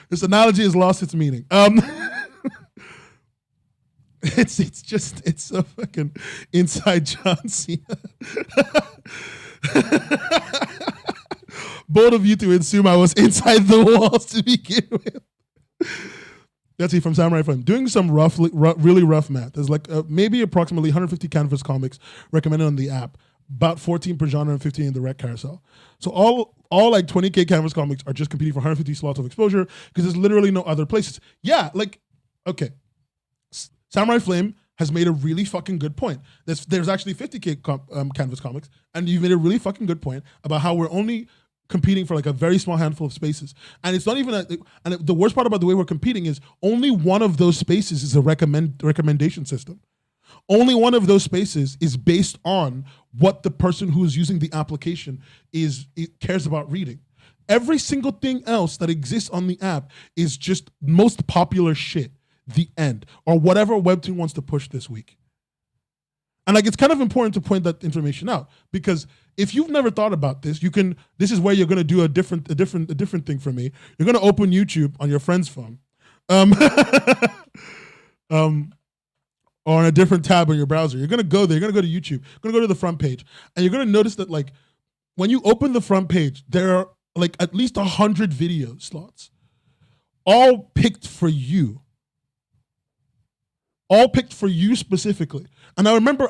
This analogy has lost its meaning. It's so fucking inside John Cena. Bold of you to assume I was inside the walls to begin with. That's it from Samurai Flame. Doing some really rough math. There's like maybe approximately 150 canvas comics recommended on the app. About 14 per genre and 15 in the rec carousel. So all like 20K canvas comics are just competing for 150 slots of exposure because there's literally no other places. Yeah, like, okay. Samurai Flame has made a really fucking good point. There's actually 50K canvas comics, and you've made a really fucking good point about how we're only competing for like a very small handful of spaces. And it's not even and the worst part about the way we're competing is only one of those spaces is a recommendation system. Only one of those spaces is based on what the person who is using the application cares about reading. Every single thing else that exists on the app is just most popular shit. The end, or whatever Webtoon wants to push this week. And like, it's kind of important to point that information out, because if you've never thought about this, this is where you're going to do a different thing for me. You're going to open YouTube on your friend's phone, or on a different tab on your browser. You're going to go there, you're going to go to YouTube, you're going to go to the front page, and you're going to notice that like, when you open the front page, there are like at least 100 video slots, all picked for you. All picked for you specifically. And I remember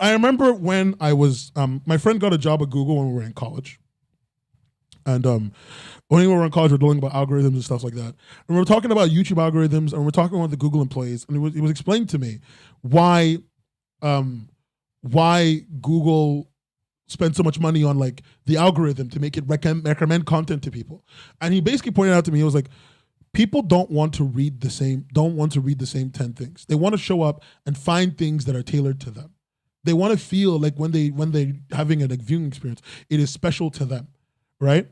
when I was, my friend got a job at Google when we were in college. And when we were in college, we were learning about algorithms and stuff like that. And we were talking about YouTube algorithms, and we were talking about the Google employees. And it was explaining to me why Google spends so much money on like the algorithm to make it recommend content to people. And he basically pointed out to me, he was like, people don't want to read the same 10 things. They want to show up and find things that are tailored to them. They want to feel like when they're having a viewing experience, it is special to them, right?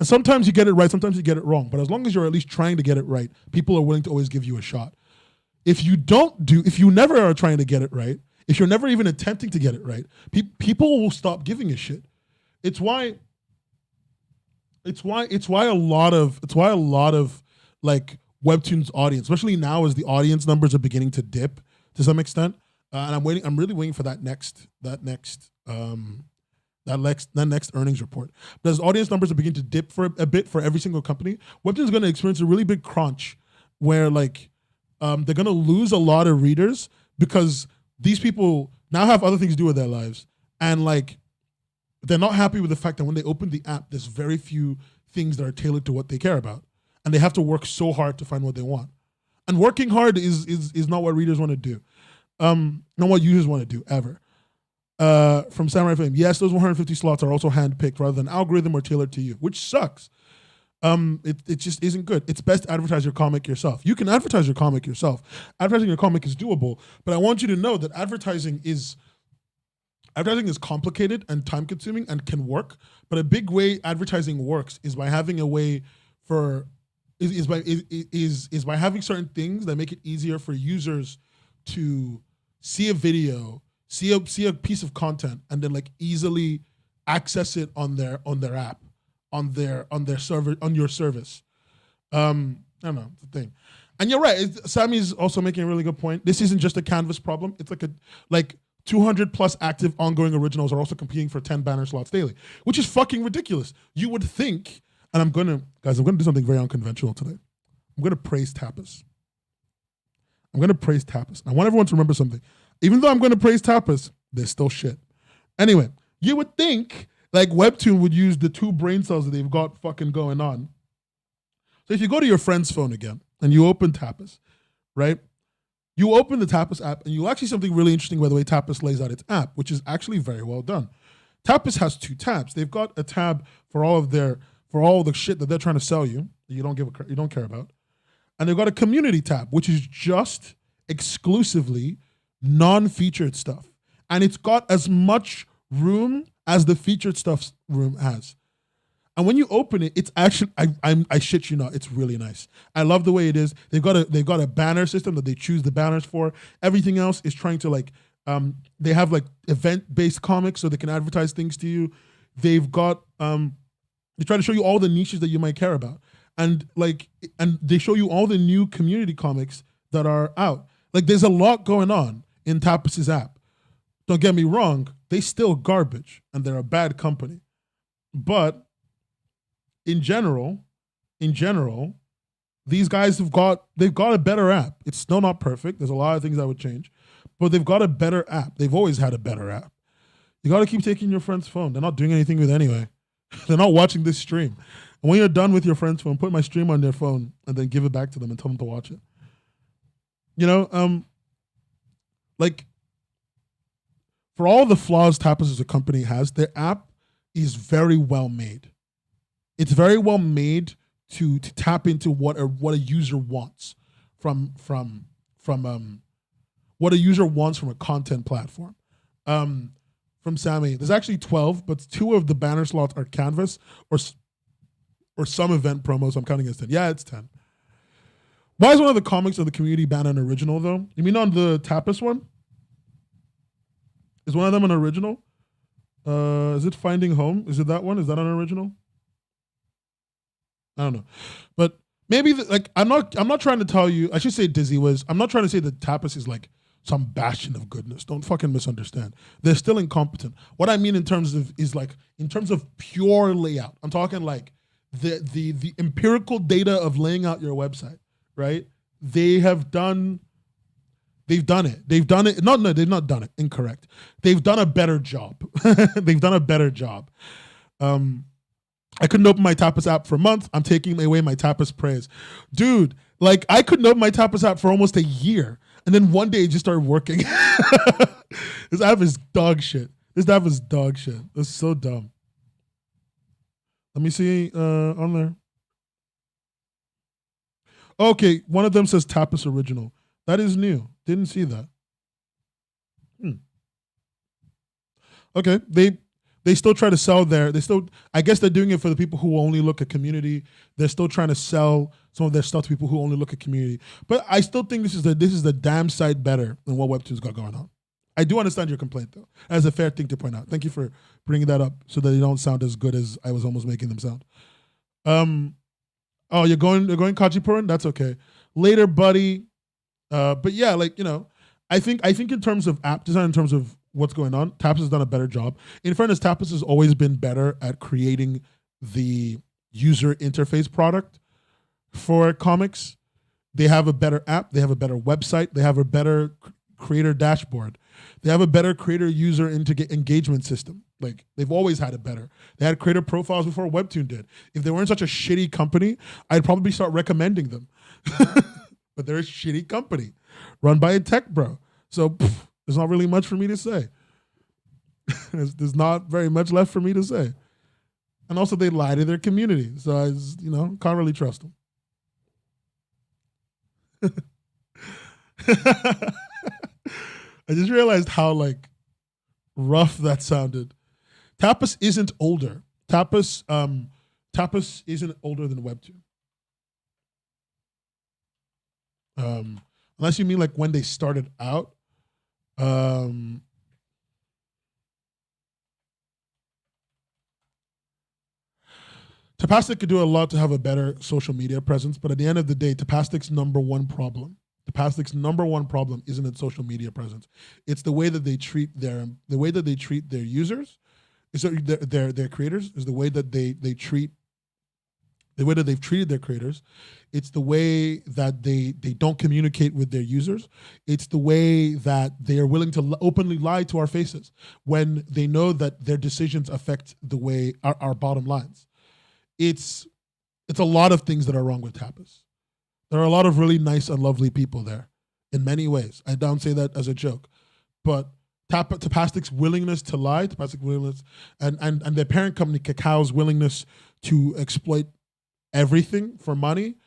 And sometimes you get it right, sometimes you get it wrong. But as long as you're at least trying to get it right, people are willing to always give you a shot. If you never are trying to get it right, if you're never even attempting to get it right, people will stop giving a shit. It's why a lot of like Webtoon's audience, especially now as the audience numbers are beginning to dip to some extent. And I'm really waiting for that next earnings report. But as audience numbers are beginning to dip for a bit for every single company, Webtoon is going to experience a really big crunch where like they're going to lose a lot of readers because these people now have other things to do with their lives, and like they're not happy with the fact that when they open the app, there's very few things that are tailored to what they care about, and they have to work so hard to find what they want. And working hard is not what readers want to do, not what users want to do ever. From Samurai Flame, yes, those 150 slots are also handpicked rather than algorithm or tailored to you, which sucks. It just isn't good. It's best to advertise your comic yourself. You can advertise your comic yourself. Advertising your comic is doable, but I want you to know that advertising is complicated and time consuming and can work. But a big way advertising works is by having a way for is by having certain things that make it easier for users to see a video, see a piece of content, and then like easily access it on their app, on their server, on your service. I don't know, it's a thing. And you're right, Sammy's also making a really good point. This isn't just a Canvas problem. It's like 200 plus active ongoing originals are also competing for 10 banner slots daily, which is fucking ridiculous. You would think, and I'm gonna do something very unconventional today. I'm gonna praise Tapas. I want everyone to remember something. Even though I'm gonna praise Tapas, they're still shit. Anyway, you would think like Webtoon would use the 2 brain cells that they've got fucking going on. So if you go to your friend's phone again and you open Tapas, right? You open the Tapas app and you'll actually see something really interesting by the way Tapas lays out its app, which is actually very well done. Tapas has 2 tabs. They've got a tab for all the shit that they're trying to sell you that you don't care about. And they've got a community tab, which is just exclusively non-featured stuff. And it's got as much room as the featured stuff room has. And when you open it, it's actually, I shit you not, it's really nice. I love the way it is. They've got a banner system that they choose the banners for. Everything else is trying to like, they have like event-based comics so they can advertise things to you. They've got, they try to show you all the niches that you might care about. And they show you all the new community comics that are out. Like there's a lot going on in Tapas' app. Don't get me wrong, they still garbage and they're a bad company. But in general, these guys they've got a better app. It's still not perfect. There's a lot of things I would change, but they've got a better app. They've always had a better app. You got to keep taking your friend's phone. They're not doing anything with it anyway. They're not watching this stream. And when you're done with your friend's phone, put my stream on their phone and then give it back to them and tell them to watch it. You know, like for all the flaws Tapas as a company has, their app is very well made. It's very well made to tap into what a user wants from what a user wants from a content platform. From Sammy, there's actually 12, but 2 of the banner slots are Canvas or some event promos. I'm counting as 10. Yeah, it's 10. Why is one of the comics of the community banner an original though? You mean on the Tapas one? Is one of them an original? Is it Finding Home? Is it that one? Is that an original? I don't know, but maybe I'm not trying to tell you. I should say Dizzy was. I'm not trying to say that Tapas is like some bastion of goodness. Don't fucking misunderstand. They're still incompetent. What I mean in terms of pure layout. I'm talking like the empirical data of laying out your website. Right? They've done it. They've not done it. Incorrect. They've done a better job. They've done a better job. I couldn't open my Tapas app for a month. I'm taking away my Tapas praise. Dude, like I couldn't open my Tapas app for almost a year. And then one day it just started working. This app is dog shit. That's so dumb. Let me see on there. Okay, one of them says Tapas original. That is new. Didn't see that. Okay, they still try to sell I guess they're doing it for the people who only look at community. They're still trying to sell some of their stuff to people who only look at community. But I still think this is the damn sight better than what Webtoon's got going on. I do understand your complaint though. That's a fair thing to point out. Thank you for bringing that up so that they don't sound as good as I was almost making them sound. Oh, you're going Kachipuran? That's okay. Later, buddy. But yeah, like, you know, I think in terms of app design, in terms of what's going on, Tapas has done a better job. In fairness, Tapas has always been better at creating the user interface product for comics. They have a better app. They have a better website. They have a better creator dashboard. They have a better creator user engagement system. Like, they've always had it better. They had creator profiles before Webtoon did. If they weren't such a shitty company, I'd probably start recommending them. But they're a shitty company run by a tech bro. So there's not really much for me to say. There's not very much left for me to say. And also, they lie to their community. So I can't really trust them. I just realized how like rough that sounded. Tapas isn't older. Tapas isn't older than Webtoon. Unless you mean like when they started out. Tapastic could do a lot to have a better social media presence, but at the end of the day, Tapastic's number one problem isn't its social media presence. It's the way that they treat their users, is their creators, is the way that they've treated their creators. It's the way that they don't communicate with their users. It's the way that they are willing to openly lie to our faces when they know that their decisions affect the way our bottom lines. It's a lot of things that are wrong with Tapas. There are a lot of really nice and lovely people there in many ways. I don't say that as a joke. But Tapastic's willingness to lie, Tapastic's willingness, and their parent company, Cacau's willingness to exploit everything for money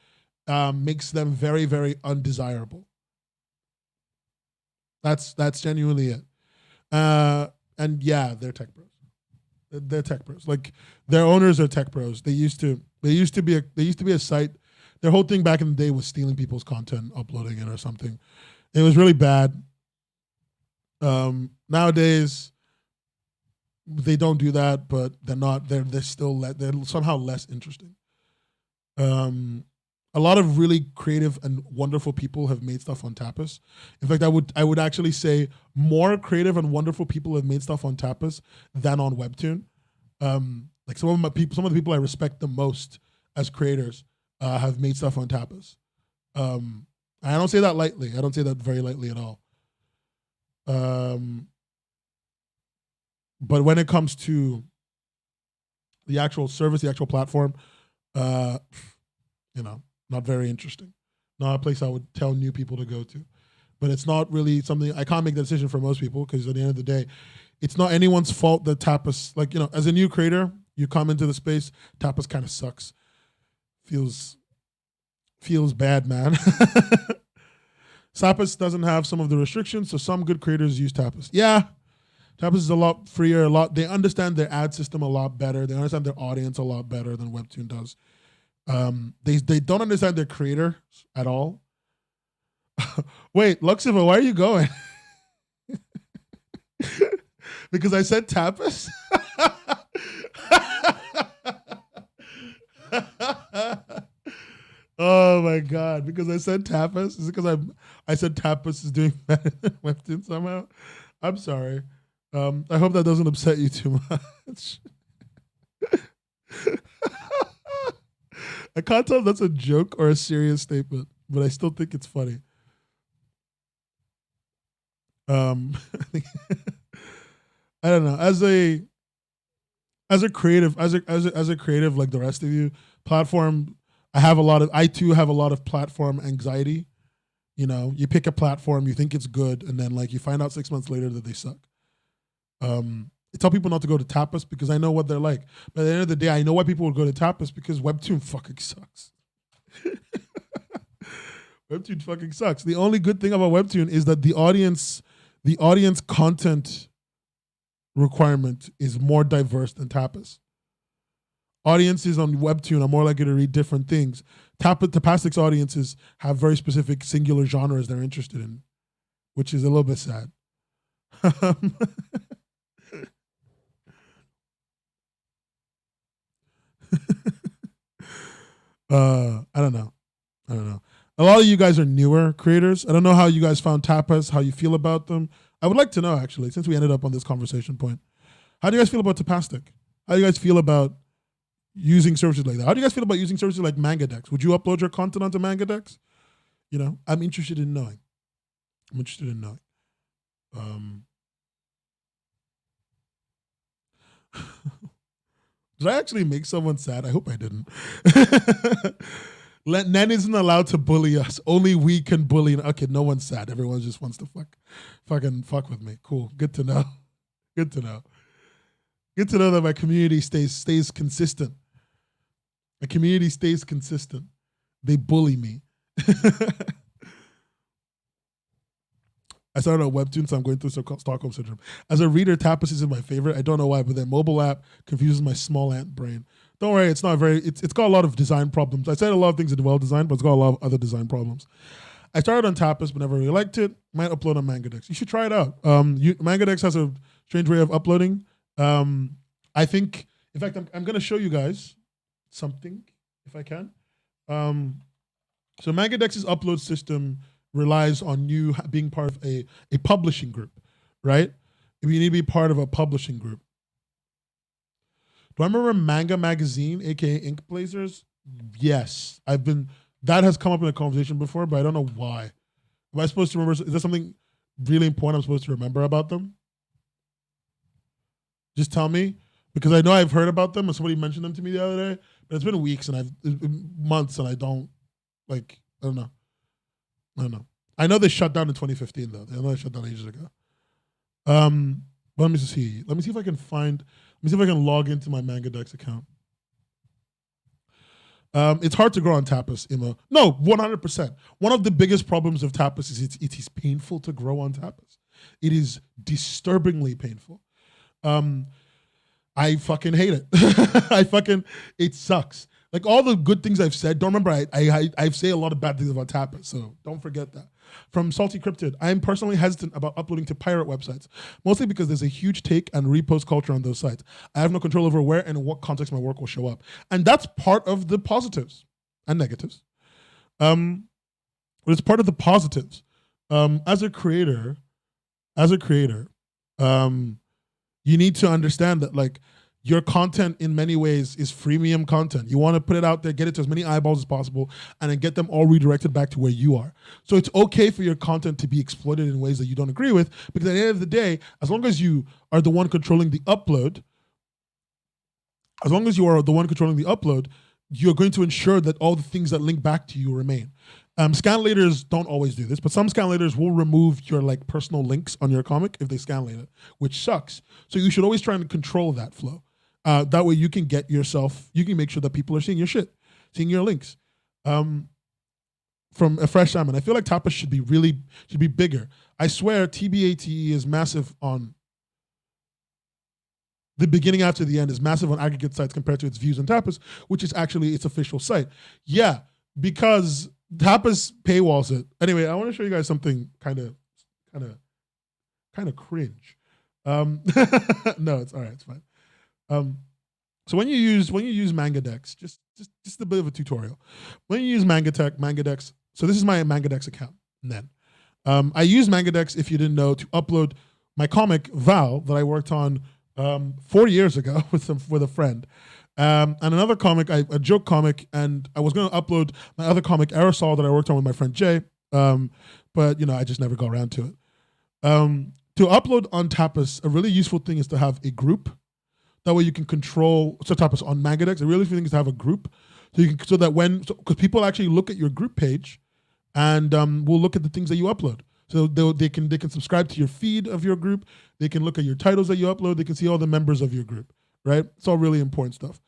makes them very, very undesirable. That's genuinely it. And yeah, they're tech bros. They're tech bros. Like, their owners are tech bros. They used to be a site. Their whole thing back in the day was stealing people's content, uploading it or something. It was really bad. Nowadays, they don't do that, but they're somehow less interesting. A lot of really creative and wonderful people have made stuff on Tapas. In fact, I would actually say more creative and wonderful people have made stuff on Tapas than on Webtoon. Like some of the people I respect the most as creators have made stuff on Tapas. I don't say that lightly. I don't say that very lightly at all. But when it comes to the actual service, the actual platform, not very interesting. Not a place I would tell new people to go to. But it's not really something, I can't make the decision for most people because at the end of the day, it's not anyone's fault that Tapas, as a new creator, you come into the space, Tapas kind of sucks. Feels bad, man. Tapas doesn't have some of the restrictions, so some good creators use Tapas. Yeah, Tapas is a lot freer, they understand their ad system a lot better. They understand their audience a lot better than Webtoon does. They don't understand their creators at all. Wait, Luxiva, why are you going? Because I said Tapas? Oh my God, because I said Tapas? Is it because I said Tapas is doing better than Webtoon somehow? I'm sorry. I hope that doesn't upset you too much. I can't tell if that's a joke or a serious statement, but I still think it's funny. I don't know. As a creative like the rest of you, platform. I too have a lot of platform anxiety. You pick a platform, you think it's good, and then you find out 6 months later that they suck. I tell people not to go to Tapas because I know what they're like. But at the end of the day, I know why people would go to Tapas because Webtoon fucking sucks. Webtoon fucking sucks. The only good thing about Webtoon is that the audience content requirement is more diverse than Tapas. Audiences on Webtoon are more likely to read different things. Tapastic's audiences have very specific singular genres they're interested in, which is a little bit sad. Um, I don't know. I don't know. A lot of you guys are newer creators. I don't know how you guys found Tapas, how you feel about them. I would like to know, actually, since we ended up on this conversation point. How do you guys feel about Tapastic? How do you guys feel about using services like that? How do you guys feel about using services like MangaDex? Would you upload your content onto MangaDex? You know, I'm interested in knowing. Did I actually make someone sad? I hope I didn't. Nen isn't allowed to bully us. Only we can bully. Okay, no one's sad. Everyone just wants to fucking fuck with me. Cool. Good to know. Good to know. Good to know that my community stays consistent. My community stays consistent. They bully me. I started on Webtoon, so I'm going through Stockholm syndrome. As a reader, Tapas is my favorite. I don't know why, but their mobile app confuses my small ant brain. Don't worry, it's not very. It's got a lot of design problems. I said a lot of things in well design, but it's got a lot of other design problems. I started on Tapas, but never really liked it. Might upload on MangaDex. You should try it out. MangaDex has a strange way of uploading. I think, in fact, I'm going to show you guys something if I can. So MangaDex's upload system relies on you being part of a publishing group, right? If you need to be part of a publishing group. Do I remember Manga Magazine, aka Ink Blazers? Yes, that has come up in a conversation before, but I don't know why. Am I supposed to remember? Is there something really important I'm supposed to remember about them? Just tell me, because I know I've heard about them and somebody mentioned them to me the other day, but it's been weeks and months and I don't know. I know they shut down in 2015 though. I know they shut down ages ago. But let me see. Let me see if I can log into my MangaDex account. It's hard to grow on Tapas, Imo. No, 100%. One of the biggest problems of Tapas is it is painful to grow on Tapas. It is disturbingly painful. I fucking hate it. It sucks. Like all the good things I've said, don't remember I say a lot of bad things about Tapas, so don't forget that. From Salty Cryptid, I am personally hesitant about uploading to pirate websites, mostly because there's a huge take and repost culture on those sites. I have no control over where and in what context my work will show up. And that's part of the positives and negatives. But it's part of the positives. As a creator, you need to understand that like your content in many ways is freemium content. You want to put it out there, get it to as many eyeballs as possible, and then get them all redirected back to where you are. So it's okay for your content to be exploited in ways that you don't agree with, because at the end of the day, as long as you are the one controlling the upload, you're going to ensure that all the things that link back to you remain. Scanlators don't always do this, but some scanlators will remove your like personal links on your comic if they scanlate it, which sucks. So you should always try and control that flow. That way you can make sure that people are seeing your shit, seeing your links. From a fresh salmon, I feel like Tapas should be bigger. I swear TBATE is massive on the beginning after the end is massive on aggregate sites compared to its views on Tapas, which is actually its official site. Yeah, because Tapas paywalls it. Anyway, I want to show you guys something kind of cringe. No, it's all right. It's fine. So when you use MangaDex, just a bit of a tutorial. When you use MangaDex, so this is my MangaDex account. Then I use MangaDex, if you didn't know, to upload my comic Val that I worked on 4 years ago with a friend. And another comic, a joke comic, and I was going to upload my other comic, Aerosol, that I worked on with my friend Jay, but I just never got around to it. To upload on Tapas, a really useful thing is to have a group. That way you can control Tapas on MangaDex. A really useful thing is to have a group, because people actually look at your group page, and will look at the things that you upload. So they can subscribe to your feed of your group. They can look at your titles that you upload. They can see all the members of your group. Right? It's all really important stuff.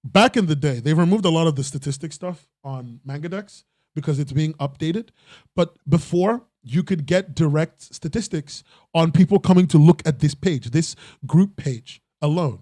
Back in the day, they've removed a lot of the statistic stuff on MangaDex because it's being updated. But before, you could get direct statistics on people coming to look at this page, this group page alone.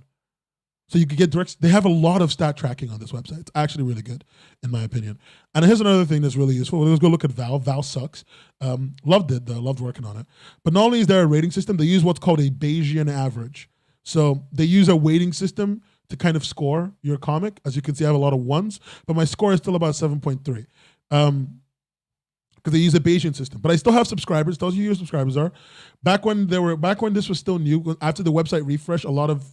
So you could get direct. They have a lot of stat tracking on this website. It's actually really good, in my opinion. And here's another thing that's really useful. Let's go look at Val. Val sucks. Loved it though. Loved working on it. But not only is there a rating system, they use what's called a Bayesian average. So they use a weighting system to kind of score your comic. As you can see, I have a lot of ones, but my score is still about 7.3. Because they use a Bayesian system. But I still have subscribers. Those of you who subscribers are. Back when this was still new, after the website refresh, a lot of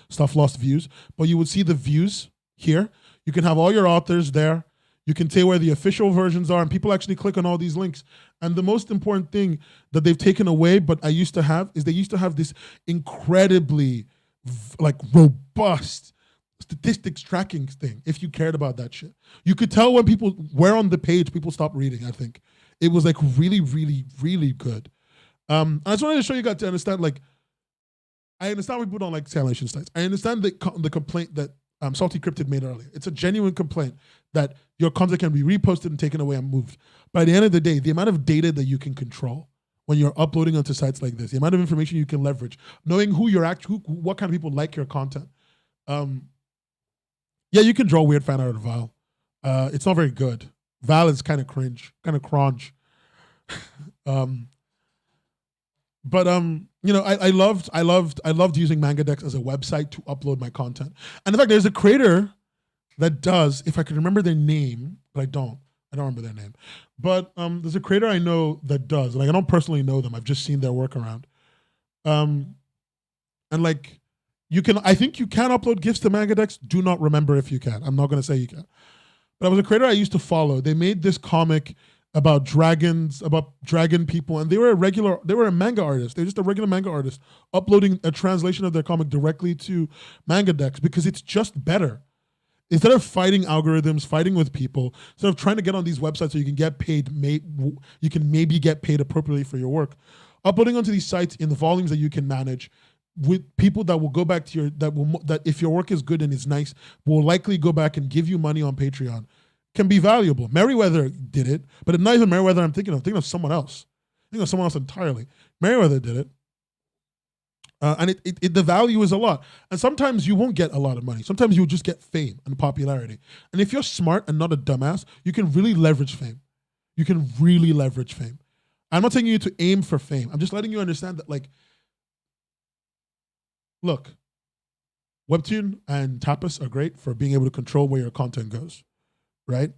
stuff lost views. But you would see the views here. You can have all your authors there. You can say where the official versions are, and people actually click on all these links. And the most important thing that they've taken away, but I used to have, is they used to have this incredibly robust statistics tracking thing. If you cared about that shit, you could tell when people were on the page, people stopped reading. I think it was like really, really, really good. I just wanted to show you guys to understand. I understand why people don't like Scanlation Sites. I understand the complaint that Salty Cryptid made earlier. It's a genuine complaint that your content can be reposted and taken away and moved. But at the end of the day, the amount of data that you can control when you're uploading onto sites like this, the amount of information you can leverage, knowing what kind of people like your content. Yeah, you can draw weird fan art of Val. It's not very good. Val is kind of cringe, kind of cronge. But I loved using MangaDex as a website to upload my content. And in fact, there's a creator that does, if I could remember their name, but I don't remember their name. But there's a creator I know that does. I don't personally know them. I've just seen their work around. I think you can upload GIFs to MangaDex. Do not remember if you can. I'm not going to say you can. But I was a creator I used to follow. They made this comic about dragons, about dragon people, and they were a manga artist. They're just a regular manga artist uploading a translation of their comic directly to MangaDex because it's just better. Instead of fighting algorithms, fighting with people, instead of trying to get on these websites so you can get paid, you can maybe get paid appropriately for your work, uploading onto these sites in the volumes that you can manage with people that will go back to that if your work is good and is nice, will likely go back and give you money on Patreon, can be valuable. Merriweather did it, but not even Merriweather I'm thinking of someone else. I'm thinking of someone else entirely. Merriweather did it. And the value is a lot. And sometimes you won't get a lot of money. Sometimes you'll just get fame and popularity. And if you're smart and not a dumbass, you can really leverage fame. You can really leverage fame. I'm not telling you to aim for fame. I'm just letting you understand that, look, Webtoon and Tapas are great for being able to control where your content goes, right?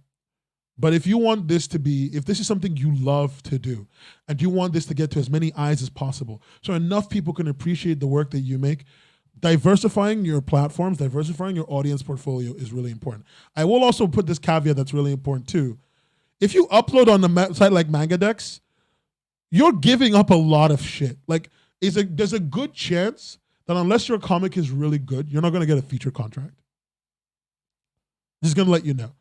But if you want this to be, if this is something you love to do, and you want this to get to as many eyes as possible, so enough people can appreciate the work that you make, diversifying your platforms, diversifying your audience portfolio is really important. I will also put this caveat that's really important too. If you upload on a site like MangaDex, you're giving up a lot of shit. There's a good chance that unless your comic is really good, you're not going to get a feature contract. Just going to let you know.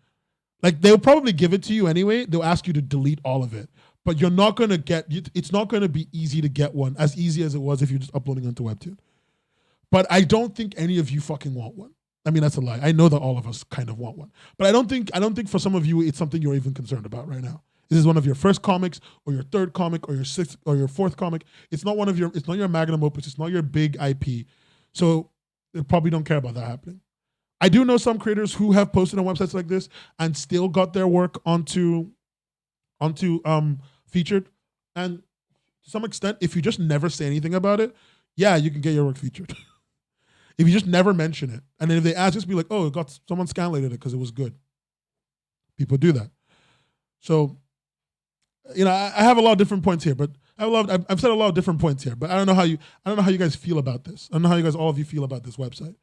They'll probably give it to you anyway. They'll ask you to delete all of it. But you're not going to get, it's not going to be easy to get one, as easy as it was if you're just uploading onto Webtoon. But I don't think any of you fucking want one. I mean, that's a lie. I know that all of us kind of want one. But I don't think for some of you, it's something you're even concerned about right now. This is one of your first comics, or your third comic, or your sixth, or your fourth comic. It's not your magnum opus. It's not your big IP. So they probably don't care about that happening. I do know some creators who have posted on websites like this and still got their work onto featured. And to some extent, if you just never say anything about it, yeah, you can get your work featured. If you just never mention it. And then if they ask, just be like, oh, someone scanlated it because it was good. People do that. So, I have a lot of different points here, but I've said a lot of different points here, but I don't know how you guys feel about this. I don't know how all of you feel about this website.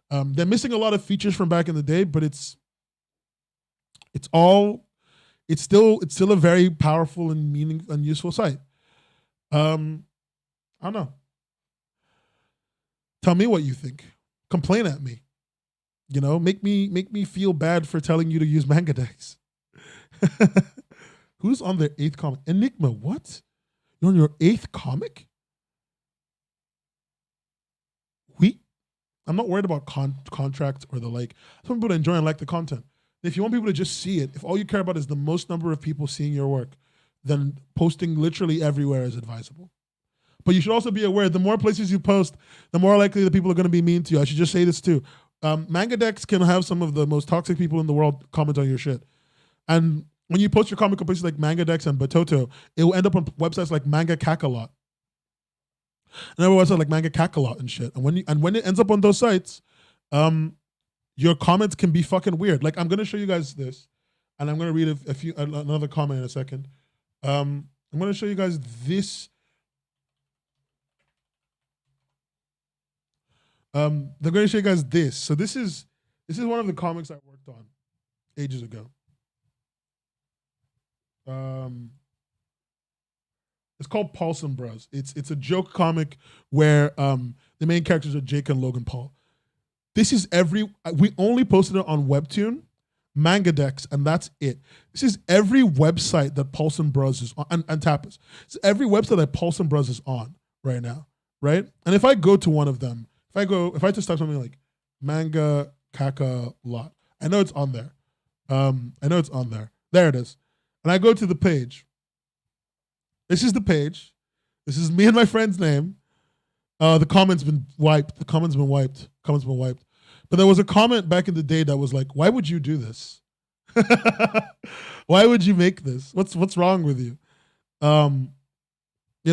They're missing a lot of features from back in the day, but it's still a very powerful and meaningful and useful site. I don't know. Tell me what you think. Complain at me. Make me feel bad for telling you to use MangaDex. Who's on their 8th comic? Enigma, what? You're on your 8th comic? I'm not worried about contracts or the like. Some people enjoy and like the content. If you want people to just see it, if all you care about is the most number of people seeing your work, then posting literally everywhere is advisable. But you should also be aware, the more places you post, the more likely the people are going to be mean to you. I should just say this too. MangaDex can have some of the most toxic people in the world comment on your shit. And when you post your comic on places like MangaDex and Batoto, it will end up on websites like Manga Kakalot. And other websites like Manga Kakalot and shit. And when it ends up on those sites, your comments can be fucking weird. Like, I'm gonna show you guys this, and I'm gonna read another comment in a second. I'm gonna show you guys this. They're gonna show you guys this. So this is one of the comics I worked on ages ago. It's called Paulson Bros. It's a joke comic where the main characters are Jake and Logan Paul. This is we only posted it on Webtoon, MangaDex, and that's it. This is every website that Paulson Bros is on, and Tapas. It's every website that Paulson Bros is on right now, right? And if I go to one of them, if I just type something like Manga Kakalot, I know it's on there. There it is. And I go to the page. This is the page. This is me and my friend's name. The comment's been wiped. But there was a comment back in the day that was like, "Why would you do this? Why would you make this? What's wrong with you?" There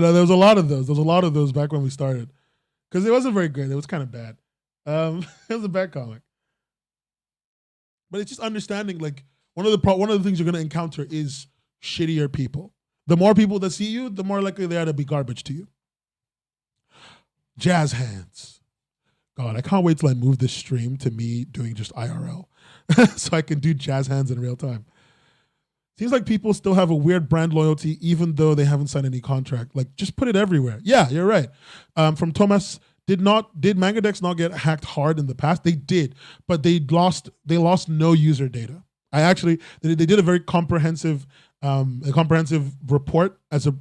was a lot of those. There was a lot of those back when we started, because it wasn't very good. It was kind of bad. It was a bad comic. But it's just understanding, like, one of the things you're gonna encounter is shittier people. The more people that see you, the more likely they are to be garbage to you. Jazz hands. God, I can't wait till I move this stream to me doing just IRL so I can do jazz hands in real time. Seems like people still have a weird brand loyalty even though they haven't signed any contract. Like, just put it everywhere. Yeah, you're right. From Thomas, did MangaDex not get hacked hard in the past? They did, but they lost no user data. They did a very comprehensive report as a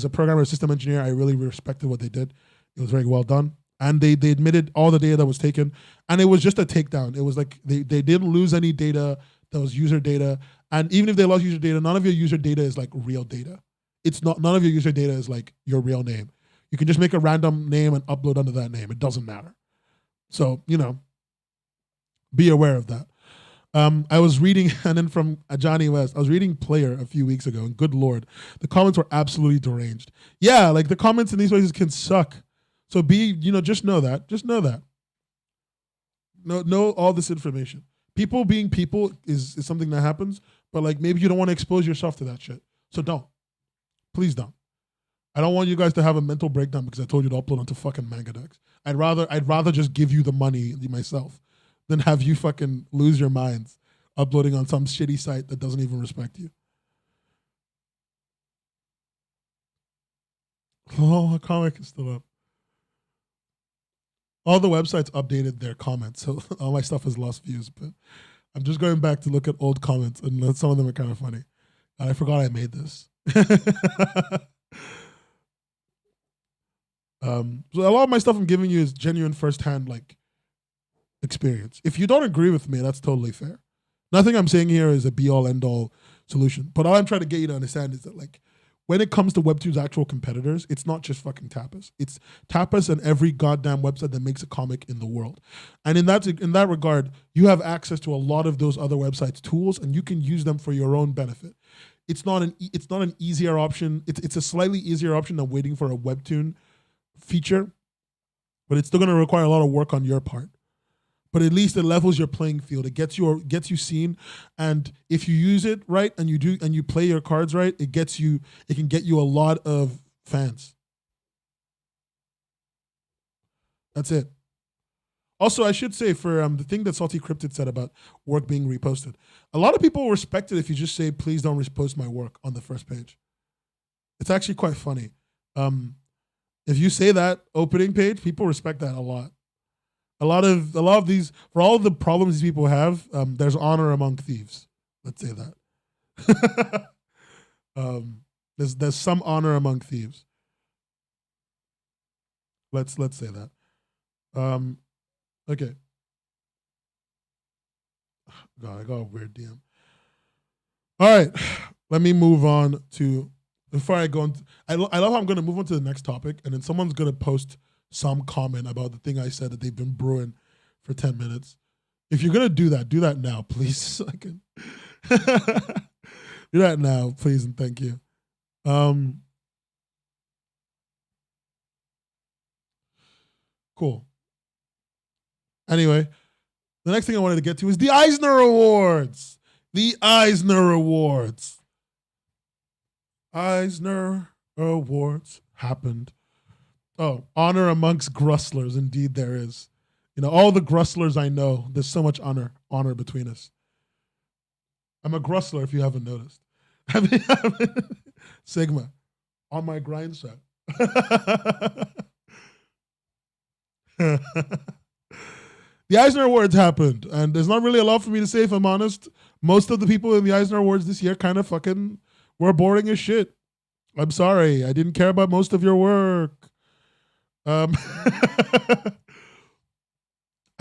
programmer, system engineer. I really respected what they did. It was very well done, and they admitted all the data that was taken, and it was just a takedown. It was like they didn't lose any data. That was user data, and even if they lost user data, none of your user data is like real data. None of your user data is like your real name. You can just make a random name and upload under that name. It doesn't matter. So be aware of that. I was reading, and then from Johnny West, I was reading Player a few weeks ago, and good Lord, the comments were absolutely deranged. Yeah, like, the comments in these places can suck. So just know that. Just know that. Know all this information. People being people is something that happens, but, like, maybe you don't want to expose yourself to that shit. So don't. Please don't. I don't want you guys to have a mental breakdown because I told you to upload onto fucking MangaDex. I'd rather just give you the money myself than have you fucking lose your minds uploading on some shitty site that doesn't even respect you. Oh, the comic is still up. All the websites updated their comments, so all my stuff has lost views, but I'm just going back to look at old comments, and some of them are kind of funny. And I forgot I made this. So a lot of my stuff I'm giving you is genuine firsthand, like, experience. If you don't agree with me, that's totally fair. Nothing I'm saying here is a be-all, end-all solution. But all I'm trying to get you to understand is that, like, when it comes to Webtoon's actual competitors, it's not just fucking Tapas. It's Tapas and every goddamn website that makes a comic in the world. And in that regard, you have access to a lot of those other websites' tools, and you can use them for your own benefit. It's not an easier option. It's a slightly easier option than waiting for a Webtoon feature, but it's still going to require a lot of work on your part. But at least it levels your playing field. It gets you seen, and if you use it right and you play your cards right, it can get you a lot of fans. That's it. Also, I should say, for the thing that Salty Cryptid said about work being reposted, a lot of people respect it if you just say, "Please don't repost my work" on the first page. It's actually quite funny. If you say that opening page, people respect that a lot. A lot of these, for all of the problems these people have, there's honor among thieves. Let's say that. There's some honor among thieves. Let's say that. Okay. God, I got a weird DM. All right, let me move on to. Before I go on, I love how I'm going to move on to the next topic, and then someone's going to post some comment about the thing I said that they've been brewing, for 10 minutes. If you're gonna do that now, please. So I can do that now, please, and thank you. Cool. Anyway, the next thing I wanted to get to is the Eisner Awards. The Eisner Awards. Eisner Awards happened. Oh, honor amongst Grustlers. Indeed, there is. You know, all the Grustlers I know, there's so much honor between us. I'm a Grustler, if you haven't noticed. Sigma, on my grind set. The Eisner Awards happened, and there's not really a lot for me to say, if I'm honest. Most of the people in the Eisner Awards this year kind of fucking were boring as shit. I'm sorry. I didn't care about most of your work. I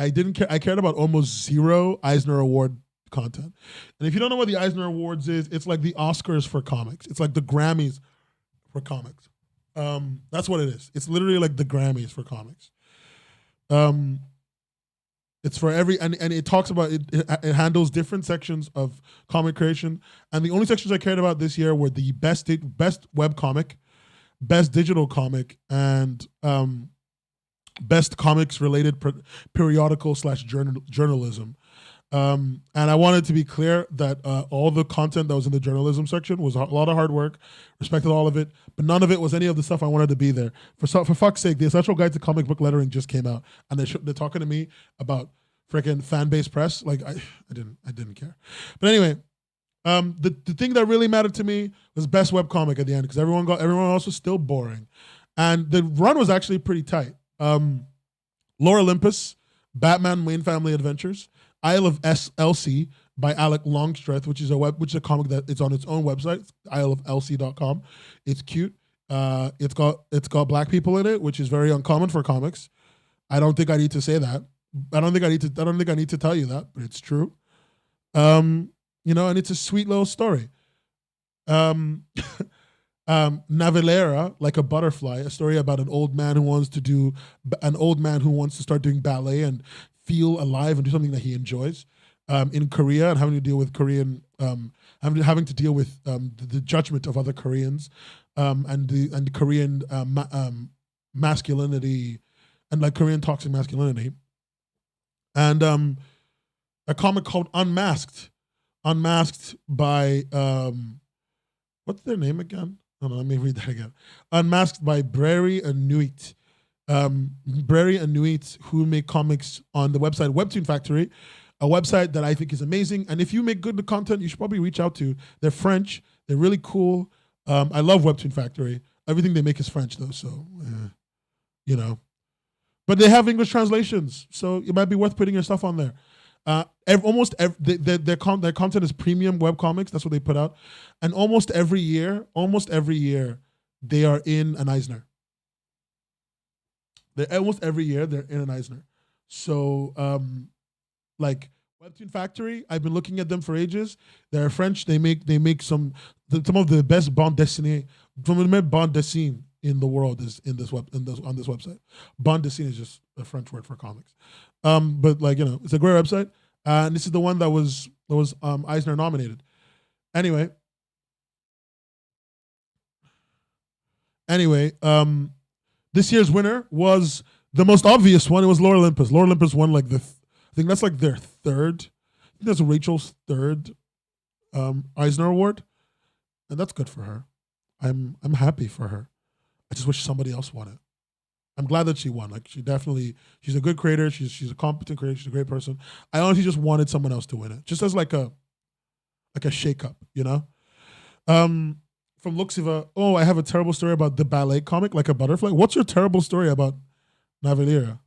didn't care. I cared about almost zero Eisner Award content. And if you don't know what the Eisner Awards is, it's like the Oscars for comics. It's like the Grammys for comics. That's what it is. It's literally like the Grammys for comics. It's for every, and it talks about, it handles different sections of comic creation. And the only sections I cared about this year were the best webcomic, best digital comic, and best comics related periodical / journalism. And I wanted to be clear that all the content that was in the journalism section was a lot of hard work, respected all of it, but none of it was any of the stuff I wanted to be there. For fuck's sake, the Essential Guide to Comic Book Lettering just came out, and they're talking to me about freaking fan-based press. Like I didn't care. But anyway, the thing that really mattered to me was best webcomic at the end, because everyone else was still boring, and the run was actually pretty tight. Lore Olympus, Batman Main Family Adventures, Isle of Elsie by Alec Longstreth, which is a comic that it's on its own website, isleoflc.com. It's cute. It's got black people in it, which is very uncommon for comics. I don't think I need to say that. I don't think I need to tell you that, but it's true. And it's a sweet little story. Navillera, Like a Butterfly, a story about an old man who wants to start doing ballet and feel alive and do something that he enjoys in Korea, and having to deal with having to deal with the judgment of other Koreans and Korean masculinity and like Korean toxic masculinity, and a comic called Unmasked by what's their name again? Hold on, let me read that again. Unmasked by Brary and Nuit. Brary and Nuit, who make comics on the website Webtoon Factory, a website that I think is amazing. And if you make good content, you should probably reach out to. They're French. They're really cool. I love Webtoon Factory. Everything they make is French though, so But they have English translations, so it might be worth putting your stuff on there. Their content is premium webcomics. That's what they put out, and almost every year, they are in an Eisner. Almost every year they're in an Eisner. So, like Webtoon Factory, I've been looking at them for ages. They're French. They make some of the best bande dessinée in the world is on this website. Bande dessinée is just a French word for comics. But it's a great website. And this is the one that was Eisner nominated. Anyway, this year's winner was the most obvious one. It was Lore Olympus. Lore Olympus won I think that's like their third. I think that's Rachel's third Eisner Award, and that's good for her. I'm happy for her. I just wish somebody else won it. I'm glad that she won. Like she's a good creator. She's a competent creator. She's a great person. I honestly just wanted someone else to win it, just as like a shake-up, From Luxiva, I have a terrible story about the ballet comic, Like a Butterfly. What's your terrible story about Navillera?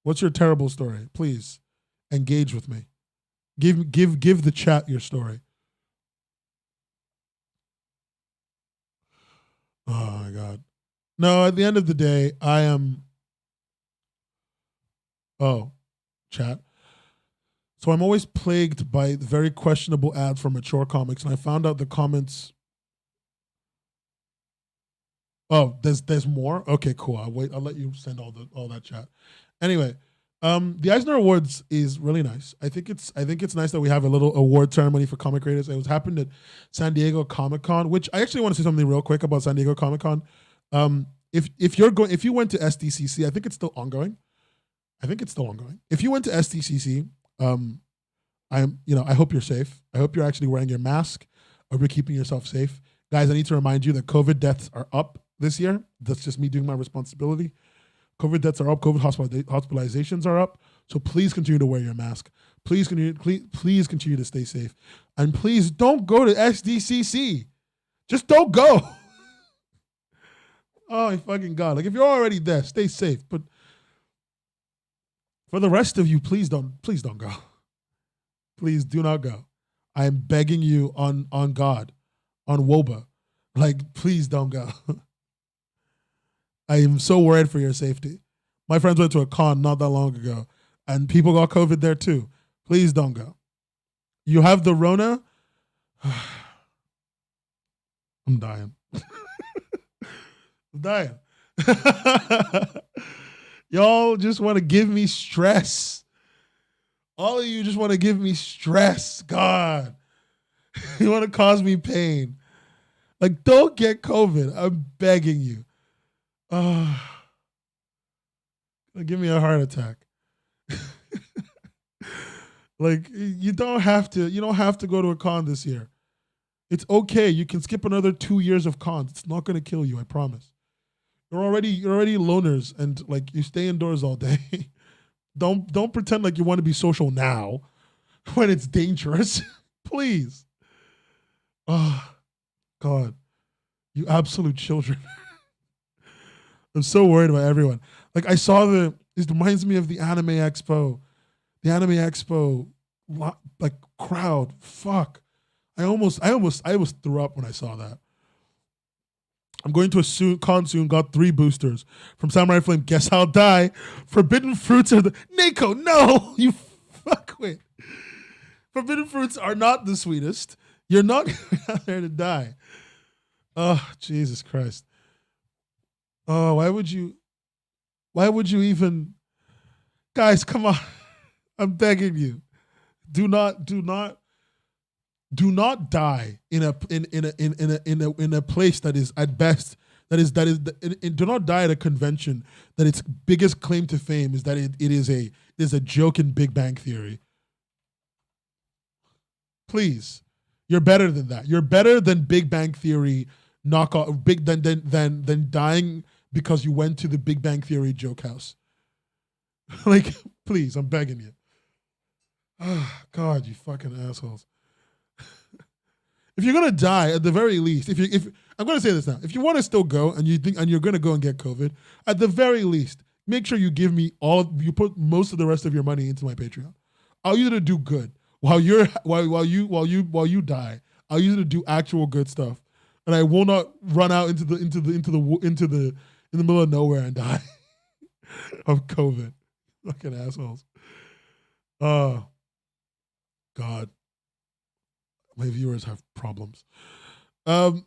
What's your terrible story? Please engage with me. Give the chat your story. Oh my God. No, at the end of the day, I am. Oh, chat. So I'm always plagued by very questionable ads for mature comics, and I found out the comments. Oh, there's more? Okay, cool. I'll let you send all that chat. Anyway, The Eisner Awards is really nice. I think it's nice that we have a little award ceremony for comic creators. It was happened at San Diego Comic Con, which I actually want to say something real quick about San Diego Comic Con. If you went to SDCC, I think it's still ongoing. If you went to SDCC, I hope you're safe. I hope you're actually wearing your mask. I hope you're keeping yourself safe. Guys, I need to remind you that COVID deaths are up this year. That's just me doing my responsibility. COVID deaths are up. COVID hospitalizations are up. So please continue to wear your mask. Please continue to stay safe. And please don't go to SDCC. Just don't go. Oh my fucking God. Like if you're already there, stay safe. But for the rest of you, please don't go. Please do not go. I am begging you on God, on Woba. Like, please don't go. I am so worried for your safety. My friends went to a con not that long ago, and people got COVID there too. Please don't go. You have the Rona? I'm dying. I'm dying. Y'all just want to give me stress. All of you just want to give me stress. God. You want to cause me pain. Like, don't get COVID. I'm begging you. Give me a heart attack. Like, you don't have to go to a con this year. It's okay. You can skip another 2 years of cons. It's not going to kill you, I promise. You're already loners, and like you stay indoors all day. Don't pretend like you want to be social now when it's dangerous. Please. Oh, God. You absolute children. I'm so worried about everyone. Like I saw it reminds me of the Anime Expo. The Anime Expo like crowd. Fuck. I almost threw up when I saw that. I'm going to a con soon, got 3 boosters. From Samurai Flame, guess I'll die. Forbidden fruits are the Neko, no! You fuckwit. Forbidden fruits are not the sweetest. You're not out there to die. Oh, Jesus Christ. Oh, why would you even, guys, come on. I'm begging you. Do not die in a place that is at best do not die at a convention that its biggest claim to fame is that it is a joke in Big Bang Theory. Please, you're better than that. You're better than Big Bang Theory knockoff than dying because you went to the Big Bang Theory joke house. Like, please, I'm begging you. Oh, God, you fucking assholes. If you're gonna die, at the very least, if I'm gonna say this now, if you want to still go and you're gonna go and get COVID, at the very least, make sure you give me you put most of the rest of your money into my Patreon. I'll use it to do good while you die. I'll use it to do actual good stuff, and I will not run out into the middle of nowhere and die of COVID. Fucking assholes. Oh, God. My viewers have problems. Do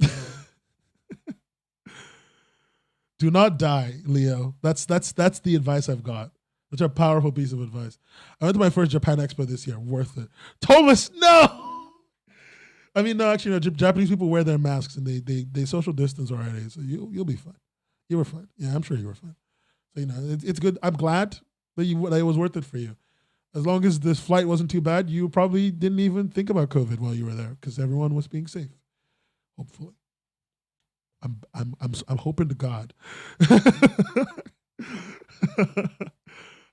not die, Leo. That's the advice I've got. Such a powerful piece of advice. I went to my first Japan Expo this year. Worth it. Thomas, no! I mean, no, actually, no. Japanese people wear their masks and they social distance already, so you'll be fine. You were fine. Yeah, I'm sure you were fine. So, it's good. I'm glad that it was worth it for you. As long as this flight wasn't too bad, you probably didn't even think about COVID while you were there because everyone was being safe. Hopefully, I'm hoping to God.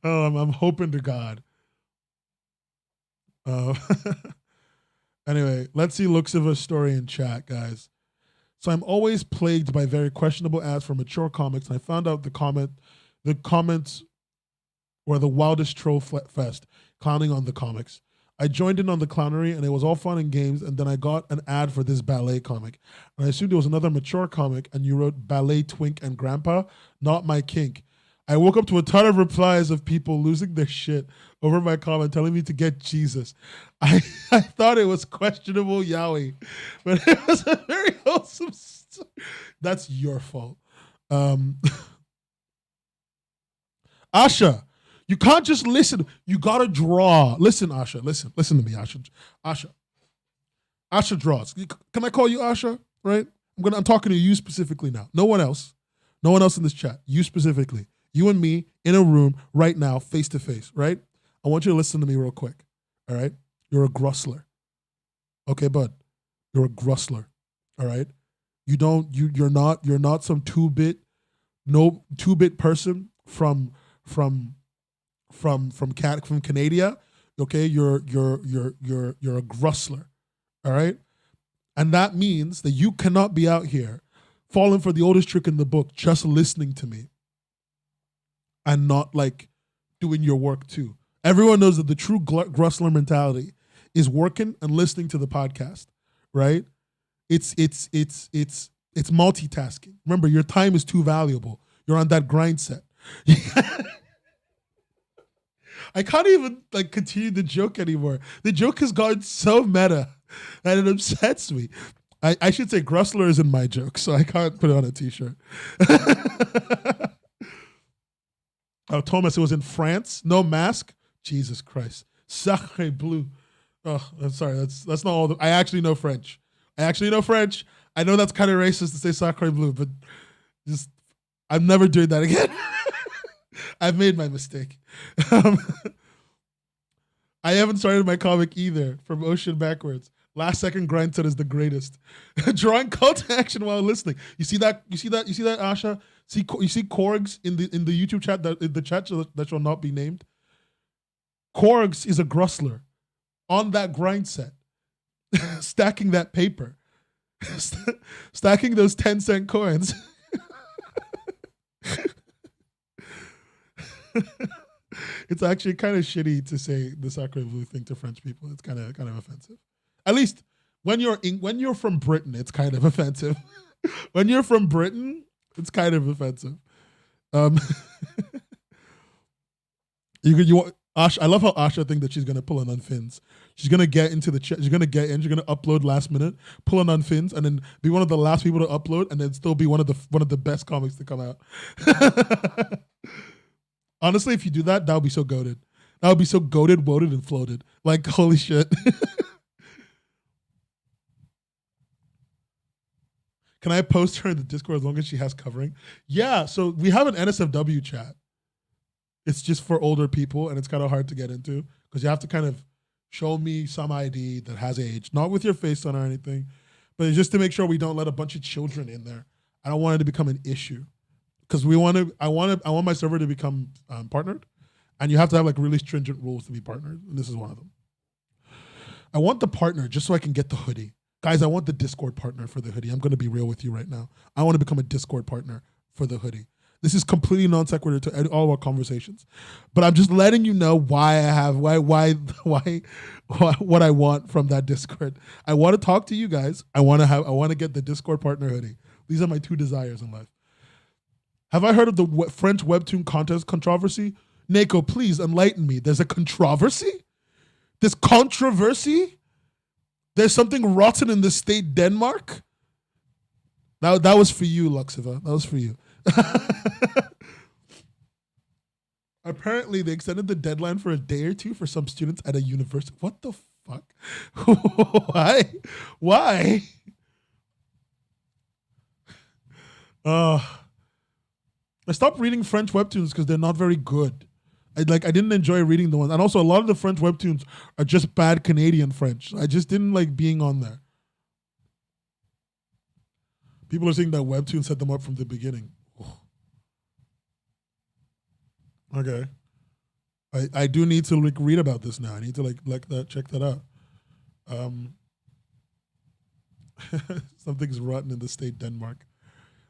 I'm hoping to God. Anyway, let's see looks of a story in chat, guys. So I'm always plagued by very questionable ads for mature comics, and I found out the comments were the wildest troll fest, clowning on the comics. I joined in on the clownery, and it was all fun and games, and then I got an ad for this ballet comic. And I assumed it was another mature comic, and you wrote Ballet Twink and Grandpa, not my kink. I woke up to a ton of replies of people losing their shit over my comment, telling me to get Jesus. I thought it was questionable yaoi, but it was a very wholesome story. That's your fault. Asha, You can't just listen. You gotta draw. Listen, Asha. Listen to me, Asha. Asha draws. Can I call you Asha? Right? I'm talking to you specifically now. No one else. No one else in this chat. You specifically. You and me in a room right now, face to face. Right? I want you to listen to me real quick. All right? You're a Grustler. Okay, bud. You're a Grustler. All right? You're not some 2-bit person from Canada. Okay, you're a Grustler. All right? And that means that you cannot be out here falling for the oldest trick in the book, just listening to me and not like doing your work too. Everyone knows that the true Grustler mentality is working and listening to the podcast, right? It's multitasking. Remember, your time is too valuable. You're on that grind set. I can't even like continue the joke anymore. The joke has gotten so meta that it upsets me. I should say Grustler is in my joke, so I can't put it on a t-shirt. Oh, Thomas, it was in France. No mask. Jesus Christ. Sacre bleu. Oh, I'm sorry. That's not all. I actually know French. I know that's kind of racist to say sacre bleu, but just I'm never doing that again. I've made my mistake. I haven't started my comic either. From Ocean Backwards. Last second grind set is the greatest. Drawing call to action while listening. You see that, Asha? You see Korgs in the YouTube chat, in the chat that shall not be named? Korgs is a Grustler on that grind set, stacking that paper, stacking those 10-cent coins. It's actually kind of shitty to say the sacre bleu thing to French people. It's kind of offensive. At least when you're from Britain, it's kind of offensive. When you're from Britain, it's kind of offensive. Ash, I love how Asha thinks that she's gonna pull an Unfins. She's gonna get into the chat. She's gonna upload last minute, pull an Unfins, and then be one of the last people to upload, and then still be one of the best comics to come out. Honestly, if you do that, that would be so goated. That would be so goated, woted, and floated. Like, holy shit. Can I post her in the Discord as long as she has covering? Yeah, so we have an NSFW chat. It's just for older people, and it's kind of hard to get into because you have to kind of show me some ID that has age, not with your face on or anything, but it's just to make sure we don't let a bunch of children in there. I don't want it to become an issue because I want my server to become partnered, and you have to have like really stringent rules to be partnered, and this is one of them. I want the partner just so I can get the hoodie. Guys, I want the Discord partner for the hoodie. I'm going to be real with you right now. I want to become a Discord partner for the hoodie. This is completely non sequitur to all of our conversations, but I'm just letting you know why what I want from that Discord. I want to talk to you guys. I want to get the Discord partner hoodie. These are my two desires in life. Have I heard of the French Webtoon contest controversy? Neko, please enlighten me. There's a controversy? There's controversy? There's something rotten in the state Denmark? That was for you, Luxiva. That was for you. Apparently, they extended the deadline for a day or two for some students at a university. What the fuck? Why? I stopped reading French webtoons because they're not very good. I didn't enjoy reading the ones. And also, a lot of the French webtoons are just bad Canadian French. I just didn't like being on there. People are saying that Webtoon set them up from the beginning. Okay. I do need to like read about this now. I need to check that out. Something's rotten in the state Denmark.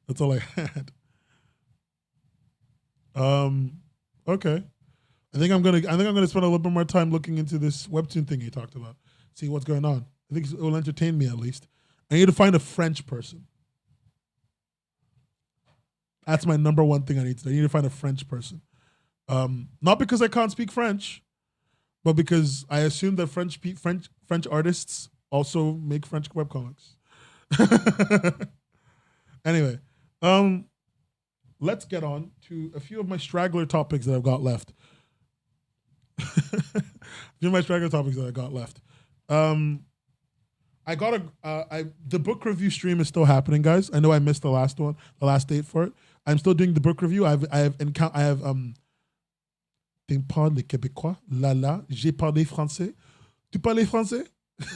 That's all I had. Okay. I think I'm gonna spend a little bit more time looking into this Webtoon thing you talked about. See what's going on. I think it will entertain me at least. I need to find a French person. That's my number one thing I need to do. I need to find a French person. Not because I can't speak French, but because I assume that French artists also make French webcomics. Anyway, let's get on to a few of my straggler topics that I've got left. Few of my straggler topics that I got left. I got the book review stream is still happening, guys. I know I missed the last date for it. I'm still doing the book review. I have tu parles les Québécois? Lala, j'ai parlé français. Tu parles français?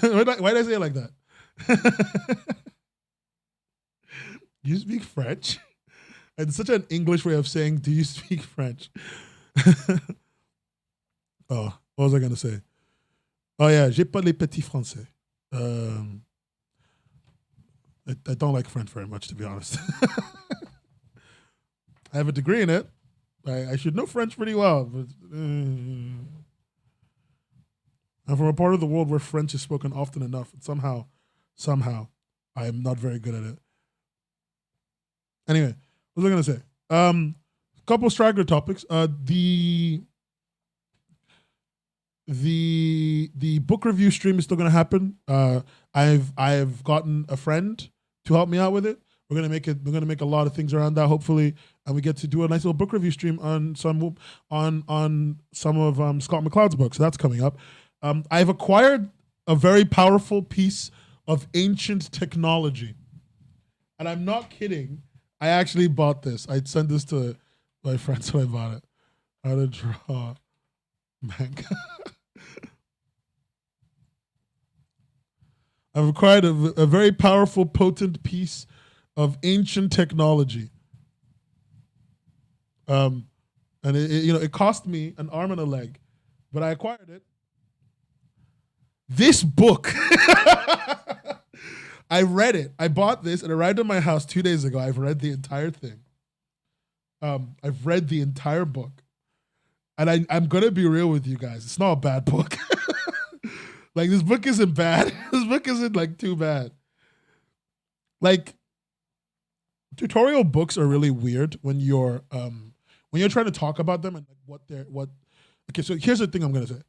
Why did I say it like that? You speak French? It's such an English way of saying, do you speak French? Oh, what was I going to say? Oh, yeah, j'ai pas les petits français. I don't like French very much, to be honest. I have a degree in it. I should know French pretty well. But, I'm from a part of the world where French is spoken often enough. And somehow, I am not very good at it. Anyway, what was I going to say? Couple straggler topics. The book review stream is still going to happen. I've gotten a friend to help me out with it. We're gonna make a lot of things around that, hopefully, and we get to do a nice little book review stream on some of Scott McCloud's books. So that's coming up. I've acquired a very powerful piece of ancient technology, and I'm not kidding. I actually bought this. I sent this to my friends when I bought it. How to draw manga. I've acquired a very powerful, potent piece of ancient technology. And it cost me an arm and a leg, but I acquired it. This book, I read it. I bought this. It arrived at my house 2 days ago. I've read the entire thing. I've read the entire book. And I'm going to be real with you guys. It's not a bad book. Like, this book isn't bad. This book isn't, like, too bad. Like, tutorial books are really weird when you're trying to talk about them and what. Okay, so here's the thing I'm going to say.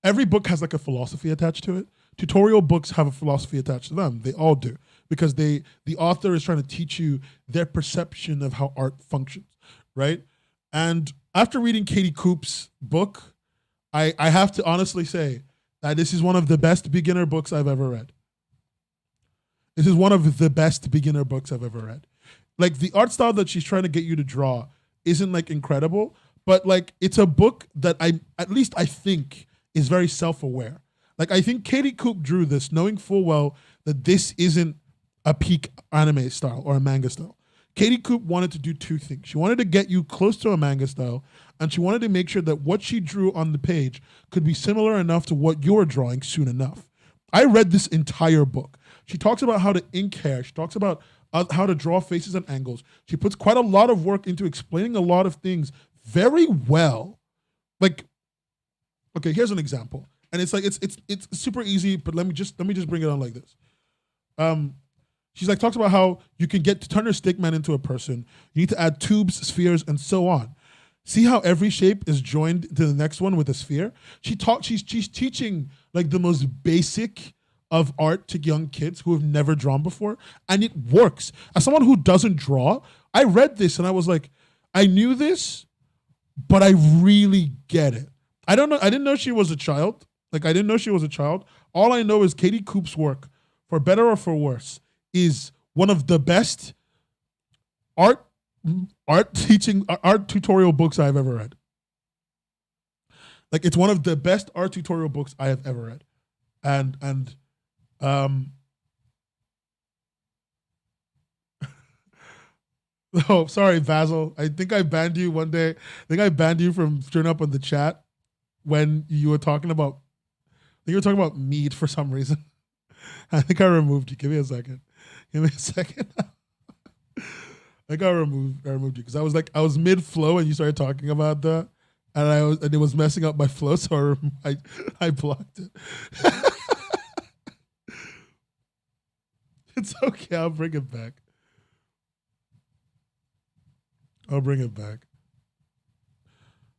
Every book has, like, a philosophy attached to it. Tutorial books have a philosophy attached to them. They all do. Because the author is trying to teach you their perception of how art functions, right? And after reading Katie Coop's book, I have to honestly say that this is one of the best beginner books I've ever read. This is one of the best beginner books I've ever read. Like, the art style that she's trying to get you to draw isn't, like, incredible, but, like, it's a book that I think is very self-aware. Like, I think Katie Coop drew this knowing full well that this isn't a peak anime style or a manga style. Katie Coop wanted to do two things. She wanted to get you close to a manga style, and she wanted to make sure that what she drew on the page could be similar enough to what you're drawing soon enough. I read this entire book. She talks about how to ink hair. She talks about how to draw faces and angles. She puts quite a lot of work into explaining a lot of things very well. Like, okay, here's an example. And it's like, it's super easy, but let me just bring it on like this. She's like, talks about how you can get to turn your stickman into a person. You need to add tubes, spheres, and so on. See how every shape is joined to the next one with a sphere? She's teaching, like, the most basic of art to young kids who have never drawn before, and it works. As someone who doesn't draw, I read this and I was like, I knew this, but I really get it. I didn't know she was a child. Like, I didn't know she was a child. All I know is Katie Coop's work, for better or for worse, is one of the best art tutorial books I've ever read. Like, it's one of the best art tutorial books I have ever read. And oh, sorry, Basil. I think I banned you one day. I think I banned you from turning up on the chat when you were talking about, I think you were talking about meat for some reason. I think I removed you. Give me a second. I think I removed you because I was mid flow and you started talking about that, and it was messing up my flow, so I blocked it. It's okay. I'll bring it back.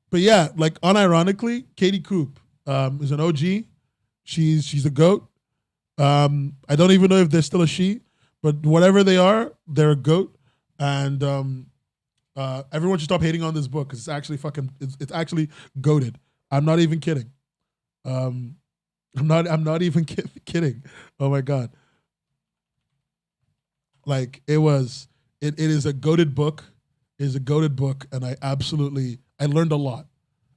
But yeah, like, unironically, Katie Coop is an OG. She's a goat. I don't even know if there's still a she, but whatever they are, they're a goat. And everyone should stop hating on this book because it's actually goated. I'm not even kidding. I'm not even kidding. Oh my god. Like it is a goated book. It is a goated book, and I learned a lot.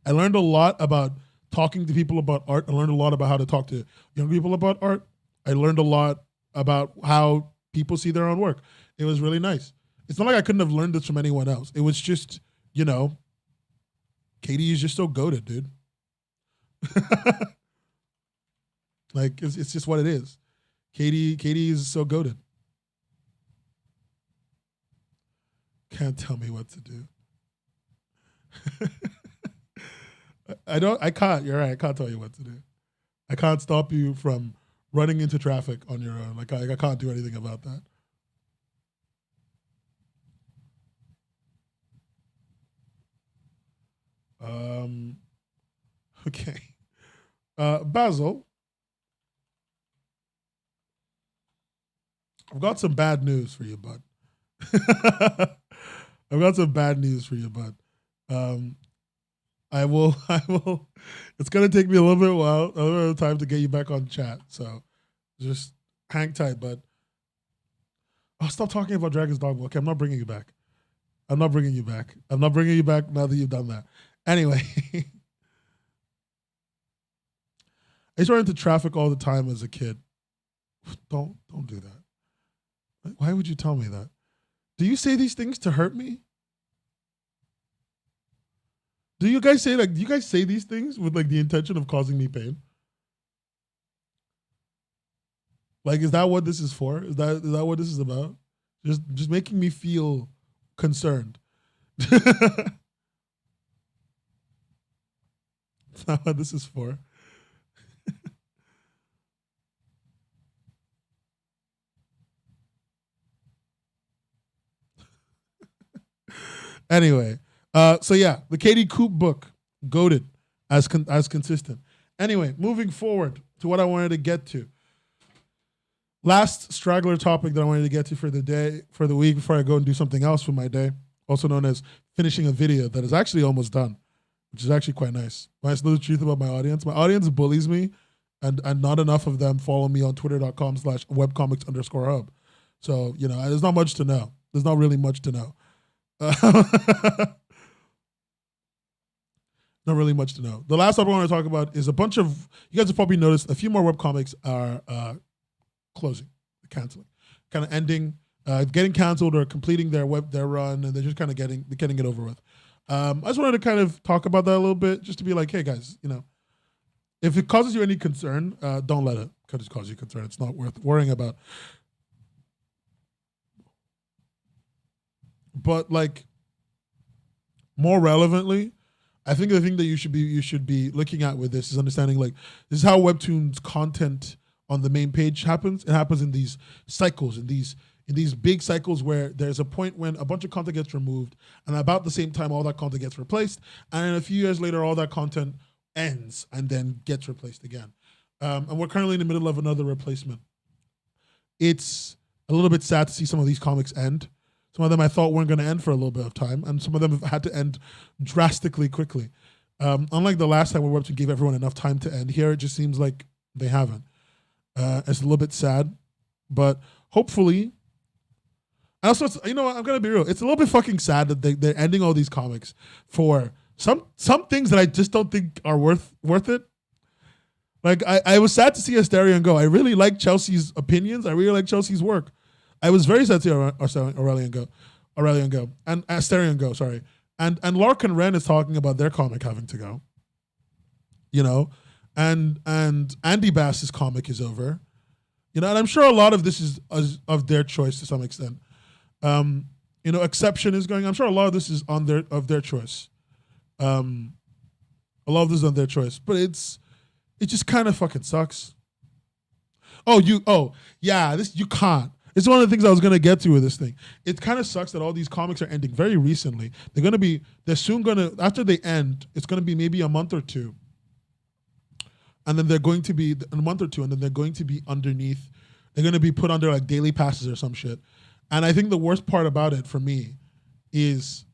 I learned a lot about talking to people about art. I learned a lot about how to talk to young people about art. I learned a lot about how people see their own work. It was really nice. It's not like I couldn't have learned this from anyone else. It was just, Katie is just so goated, dude. Like it's just what it is. Katie is so goated. Can't tell me what to do. I can't. You're right. I can't tell you what to do. I can't stop you from running into traffic on your own. Like I can't do anything about that. Okay. Basil, I've got some bad news for you, bud. I've got some bad news for you, bud. I will. It's gonna take me a little bit of time to get you back on chat. So just hang tight, bud. Oh, stop talking about Dragon's Dogma. Okay, I'm not bringing you back. I'm not bringing you back now that you've done that. Anyway, I used to run into traffic all the time as a kid. Don't do that. Why would you tell me that? Do you say these things to hurt me? Do you guys say these things with like the intention of causing me pain? Like, is that what this is for? Is that what this is about? Just making me feel concerned. That's not what this is for. Anyway, so yeah, the Katie Coop book, goated as consistent. Anyway, moving forward to what I wanted to get to. Last straggler topic that I wanted to get to for the week before I go and do something else for my day, also known as finishing a video that is actually almost done, which is actually quite nice. Nice little truth about my audience. My audience bullies me, and not enough of them follow me on twitter.com/webcomics_hub. So, there's not much to know. There's not really much to know. Not really much to know. The last topic I want to talk about is a bunch of, you guys have probably noticed a few more webcomics are closing, canceling, kind of ending, getting canceled or completing their run, and they're just kind of getting it over with. I just wanted to kind of talk about that a little bit, just to be like, hey guys, if it causes you any concern, don't let it cause you concern. It's not worth worrying about. But like, more relevantly, I think the thing that you should be looking at with this is understanding, like, this is how Webtoon's content on the main page happens. It happens in these cycles, in these big cycles where there's a point when a bunch of content gets removed, and about the same time all that content gets replaced, and then a few years later all that content ends and then gets replaced again. And we're currently in the middle of another replacement. It's a little bit sad to see some of these comics end. Some of them I thought weren't going to end for a little bit of time, and some of them have had to end drastically quickly. Unlike the last time where Webtoon gave everyone enough time to end, here it just seems like they haven't. It's a little bit sad, but hopefully. Also, I'm going to be real. It's a little bit fucking sad that they're ending all these comics for some things that I just don't think are worth it. Like, I was sad to see Asterion go. I really like Chelsea's opinions. I really like Chelsea's work. I was very sad to see Aurelian go, and Asterion go, sorry. And Larkin Wren is talking about their comic having to go. And Andy Bass's comic is over. And I'm sure a lot of this is of their choice to some extent. Exception is going. I'm sure a lot of this is of their choice. A lot of this is on their choice, but it just kind of fucking sucks. You can't. It's one of the things I was going to get to with this thing. It kind of sucks that all these comics are ending very recently. They're soon going to, after they end, it's going to be maybe a month or two. And then they're going to be, a month or two, and then they're going to be underneath, they're going to be put under like daily passes or some shit. And I think the worst part about it for me is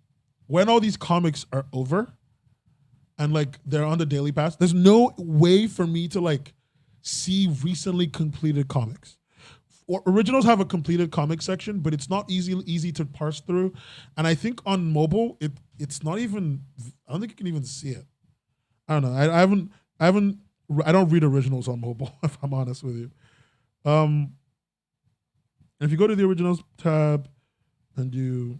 when all these comics are over, and like they're on the daily pass, there's no way for me to like see recently completed comics. Originals have a completed comic section, but it's not easy to parse through. And I think on mobile, it's not even. I don't think you can even see it. I don't know. I don't read originals on mobile. If I'm honest with you. And if you go to the originals tab, and you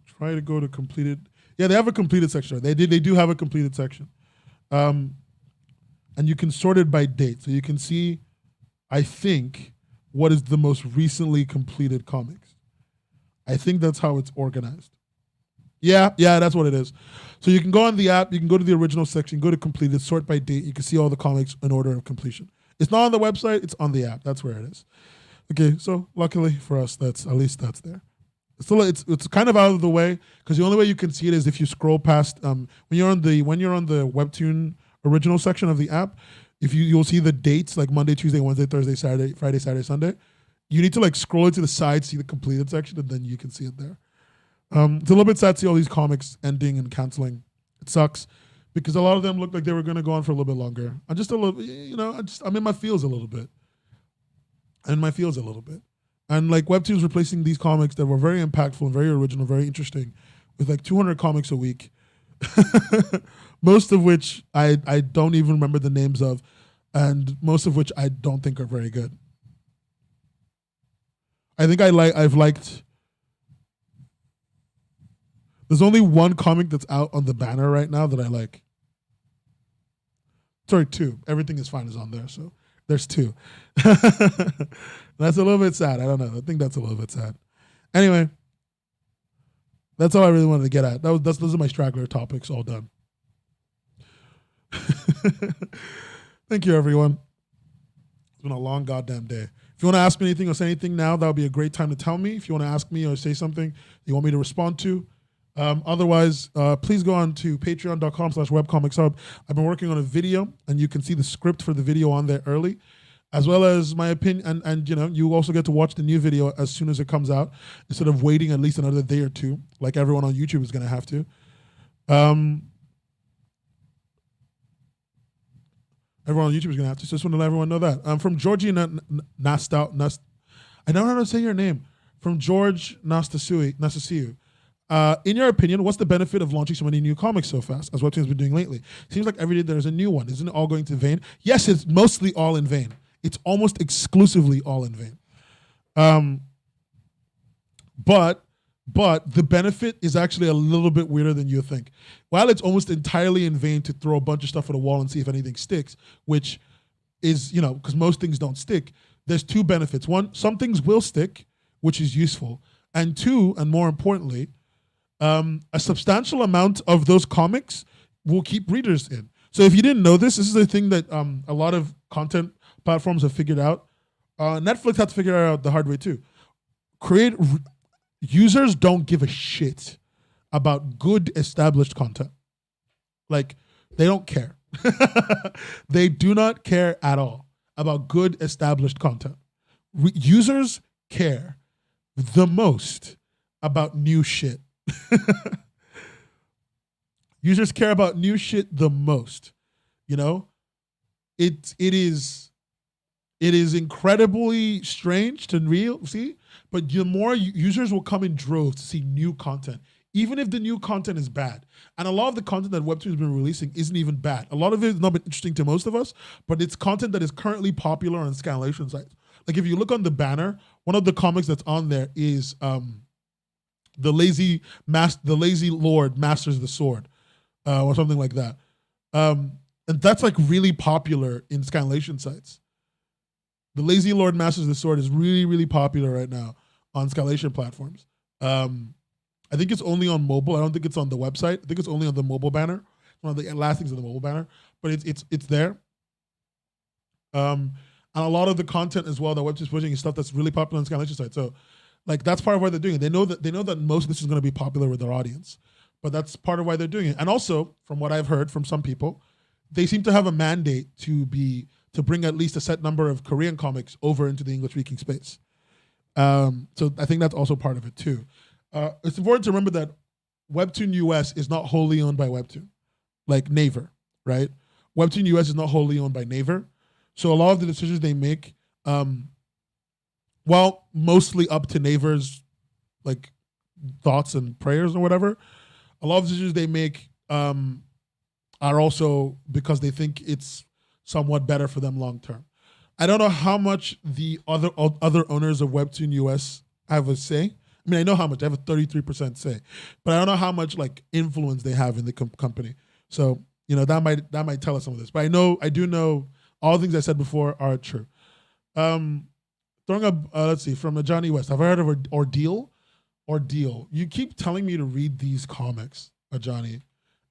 try to go to completed, yeah, they have a completed section. They do have a completed section. And you can sort it by date, so you can see, I think, what is the most recently completed comics. I think that's how it's organized. Yeah, that's what it is. So you can go on the app, you can go to the original section, go to completed, sort by date, you can see all the comics in order of completion. It's not on the website, it's on the app. That's where it is. Okay, so luckily for us, that's there. It's kind of out of the way, because the only way you can see it is if you scroll past when you're on the Webtoon original section of the app. If you'll see the dates like Monday, Tuesday, Wednesday, Thursday, Saturday, Friday, Saturday, Sunday. You need to like scroll it to the side, see the completed section, and then you can see it there. It's a little bit sad to see all these comics ending and canceling. It sucks because a lot of them looked like they were going to go on for a little bit longer. I'm just a little, I'm in my feels a little bit. And like Webtoon's replacing these comics that were very impactful and very original, very interesting, with like 200 comics a week. Most of which I don't even remember the names of, and most of which I don't think are very good. I think I've liked. There's only one comic that's out on the banner right now that I like. Sorry, two. Everything is Fine is on there, so there's two. That's a little bit sad. I don't know. I think that's a little bit sad. Anyway, that's all I really wanted to get at. Those are my straggler topics all done. Thank you, everyone. It's been a long goddamn day. If you want to ask me anything or say anything now, that would be a great time to tell me. If you want to ask me or say something you want me to respond to. Otherwise, please go on to patreon.com/Webcomics Hub. I've been working on a video, and you can see the script for the video on there early, as well as my opinion. And you also get to watch the new video as soon as it comes out, instead of waiting at least another day or two, like everyone on YouTube is going to have to. Everyone on YouTube is going to have to. So just want to let everyone know that. From Georgie Nastal, I don't know how to say your name. From George Nastasiu. In your opinion, what's the benefit of launching so many new comics so fast, as Webtoon's been doing lately? Seems like every day there's a new one. Isn't it all going to vain? Yes, it's mostly all in vain. It's almost exclusively all in vain. But the benefit is actually a little bit weirder than you think. While it's almost entirely in vain to throw a bunch of stuff at a wall and see if anything sticks, which is, because most things don't stick, there's two benefits. One, some things will stick, which is useful. And two, and more importantly, a substantial amount of those comics will keep readers in. So if you didn't know this is a thing that a lot of content platforms have figured out. Netflix had to figure it out the hard way too. Users don't give a shit about good established content. Like, they don't care. They do not care at all about good established content. Users care the most about new shit. Users care about new shit the most. It is incredibly strange to see, but the more users will come in droves to see new content, even if the new content is bad. And a lot of the content that Webtoon has been releasing isn't even bad. A lot of it has not been interesting to most of us, but it's content that is currently popular on scanlation sites. Like if you look on the banner, one of the comics that's on there is the lazy lord masters the sword, or something like that. And that's like really popular in scanlation sites. The Lazy Lord Masters the Sword is really, really popular right now on scanlation platforms. I think it's only on mobile. I don't think it's on the website. I think it's only on the mobile banner. One of the last things on the mobile banner, but it's there. And a lot of the content as well that Webtoon's pushing is stuff that's really popular on scanlation sites. So, like, that's part of why they're doing it. They know that most of this is going to be popular with their audience, but that's part of why they're doing it. And also, from what I've heard from some people, they seem to have a mandate to bring at least a set number of Korean comics over into the English-speaking space. So I think that's also part of it too. It's important to remember that Webtoon US is not wholly owned by Webtoon. like Naver, right? Webtoon US is not wholly owned by Naver. So a lot of the decisions they make, while mostly up to Naver's like thoughts and prayers or whatever, a lot of decisions they make are also because they think it's somewhat better for them long term. I don't know how much the other owners of Webtoon US have a say. I mean, I know how much. They have a 33% say, but I don't know how much like influence they have in the company. So that might tell us some of this. But I do know all the things I said before are true. Throwing up, let's see, from Johnny West. Have I heard of Ordeal? Ordeal. You keep telling me to read these comics, Johnny,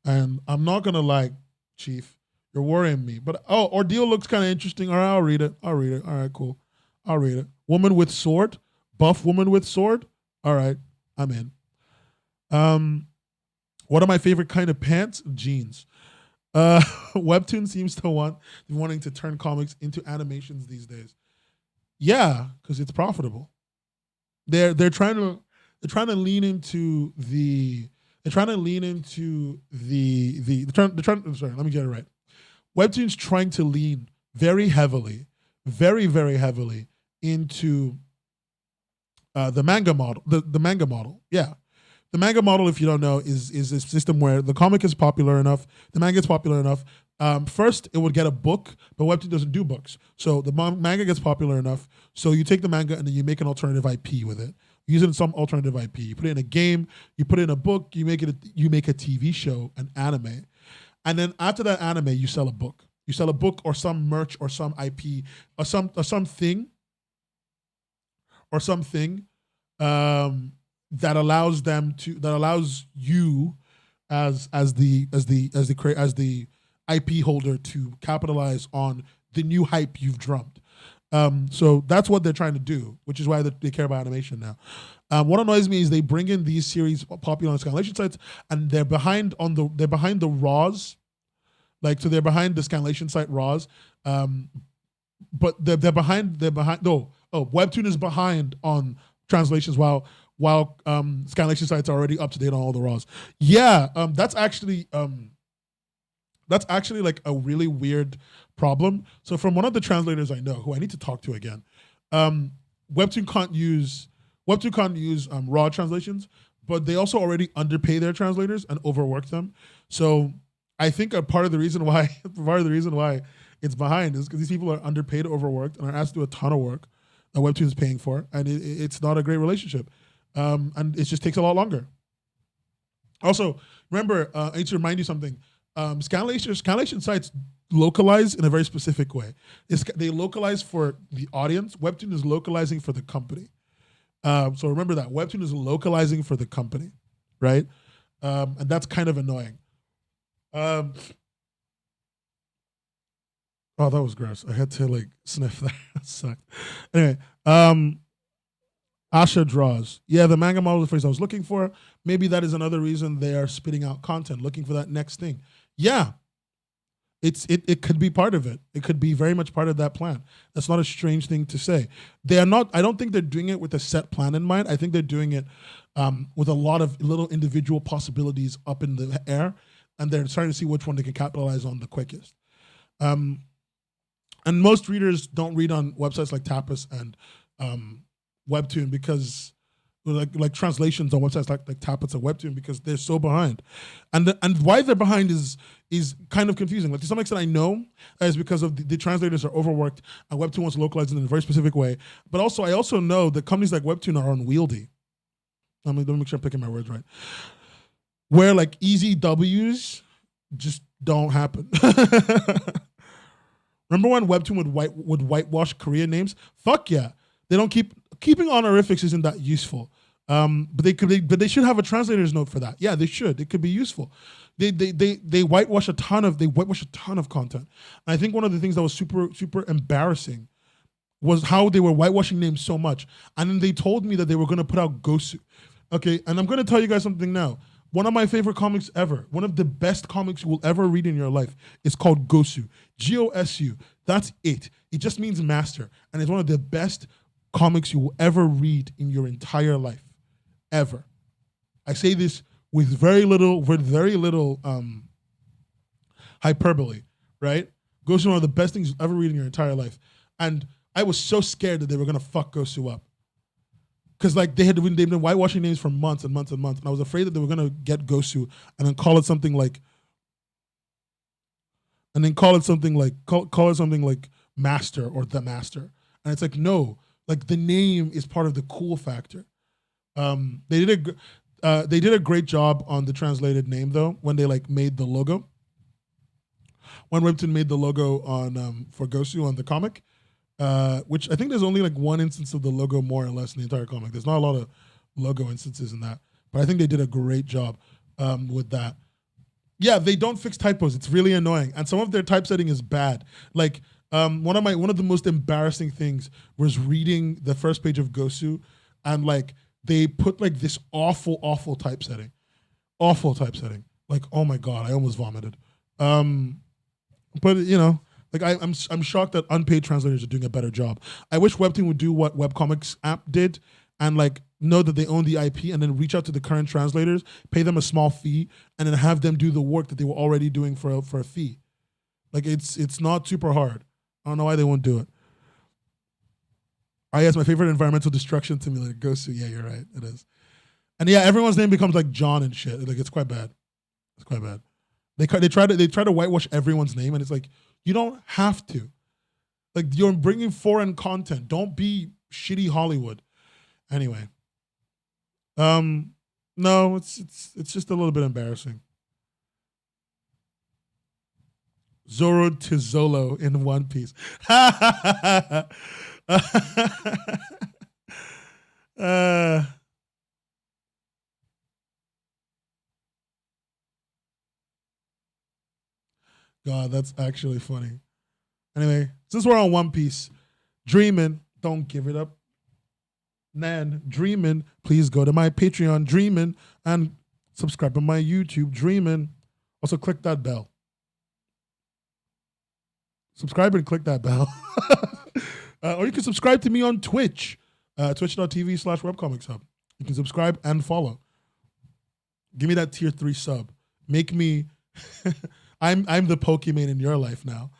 and I'm not gonna lie, Chief. You're worrying me. But Ordeal looks kind of interesting. All right, I'll read it. All right, cool. I'll read it. Woman with sword, buff woman with sword. All right, I'm in. What are my favorite kind of pants? Jeans. Webtoon seems to wanting to turn comics into animations these days. Yeah, because it's profitable. They're trying to lean into the sorry, let me get it right. Webtoon's trying to lean very heavily, very, very heavily into the manga model. The manga model, yeah. The manga model, if you don't know, is a system where the comic is popular enough, the manga is popular enough. First, it would get a book, but Webtoon doesn't do books. So the manga gets popular enough, so you take the manga and then you make an alternative IP with it. You use it in some alternative IP. You put it in a game, you put it in a book, you make a TV show, an anime. And then after that anime, you sell a book. You sell a book or some merch or some IP or something that allows you as the IP holder to capitalize on the new hype you've drummed. So that's what they're trying to do, which is why they care about animation now. What annoys me is they bring in these series popular on Scanlation sites, and they're behind the raws, like so they're behind the Scanlation site raws, but they're behind. No, Webtoon is behind on translations while Scanlation sites are already up to date on all the raws. Yeah, that's actually like a really weird problem. So from one of the translators I know, who I need to talk to again, Webtoon can't use raw translations, but they also already underpay their translators and overwork them. So I think a part of the reason why it's behind is because these people are underpaid, overworked, and are asked to do a ton of work that Webtoon is paying for, and it's not a great relationship, and it just takes a lot longer. Also, remember, I need to remind you something. Scanlation sites localize in a very specific way. They localize for the audience. Webtoon is localizing for the company. So remember that. Webtoon is localizing for the company, right? And that's kind of annoying. Oh, that was gross. I had to like sniff that. That sucked. Anyway, Asha draws. Yeah, the manga model is the phrase I was looking for. Maybe that is another reason they are spitting out content, looking for that next thing. Yeah, it could be part of it. It could be very much part of that plan. That's not a strange thing to say. They are not. I don't think they're doing it with a set plan in mind. I think they're doing it with a lot of little individual possibilities up in the air, and they're trying to see which one they can capitalize on the quickest. And most readers don't read on websites like Tapas and Webtoon because like translations on websites like Tapas and Webtoon because they're so behind, and why they're behind is kind of confusing. Like to some extent, I know is because of the translators are overworked and Webtoon wants to localize it in a very specific way. But also, I also know that companies like Webtoon are unwieldy. Let me make sure I'm picking my words right. Where like easy W's just don't happen. Remember when Webtoon would whitewash Korean names? Fuck yeah. They don't keeping honorifics isn't that useful. But they should have a translator's note for that. Yeah, they should. It could be useful. They whitewash a ton of content. And I think one of the things that was super super embarrassing was how they were whitewashing names so much. And then they told me that they were going to put out Gosu. Okay, and I'm going to tell you guys something now. One of my favorite comics ever, one of the best comics you will ever read in your life is called Gosu. Gosu. That's it. It just means master. And it's one of the best comics you will ever read in your entire life. Ever. I say this with very little hyperbole, right? Gosu, one of the best things you'll ever read in your entire life. And I was so scared that they were gonna fuck Gosu up. Because like they've been whitewashing names for months and months and months. And I was afraid that they were gonna get Gosu and then call it something like call it something like Master or The Master. And it's like, no, like the name is part of the cool factor. They did a great job on the translated name though when they like made the logo. When Webtoon made the logo on for Gosu on the comic, which I think there's only like one instance of the logo more or less in the entire comic. There's not a lot of logo instances in that, but I think they did a great job with that. Yeah, they don't fix typos. It's really annoying, and some of their typesetting is bad. Like one of the most embarrassing things was reading the first page of Gosu, and like they put like this awful typesetting, Like, oh my god, I almost vomited. But you know, like I'm shocked that unpaid translators are doing a better job. I wish Webtoon would do what Webcomics app did and like know that they own the IP and then reach out to the current translators, pay them a small fee, and then have them do the work that they were already doing for a fee. Like it's not super hard. I don't know why they won't do it. Oh yes, my favorite environmental destruction simulator, Gosu. Yeah, you're right. It is. And yeah, everyone's name becomes like John and shit. Like it's quite bad. It's quite bad. They try to whitewash everyone's name, and it's like you don't have to. Like you're bringing foreign content. Don't be shitty Hollywood. Anyway, no, it's just a little bit embarrassing. Zoro to Zolo in One Piece. God, that's actually funny. Anyway, since we're on One Piece, dreaming, don't give it up. Nan, dreaming, please go to my Patreon, dreaming, and subscribe to my YouTube, dreaming. Also, click that bell. Subscribe and click that bell. Or you can subscribe to me on Twitch, twitch.tv/Webcomics Hub. You can subscribe and follow. Give me that tier 3 sub. Make me... I'm the Pokemon in your life now.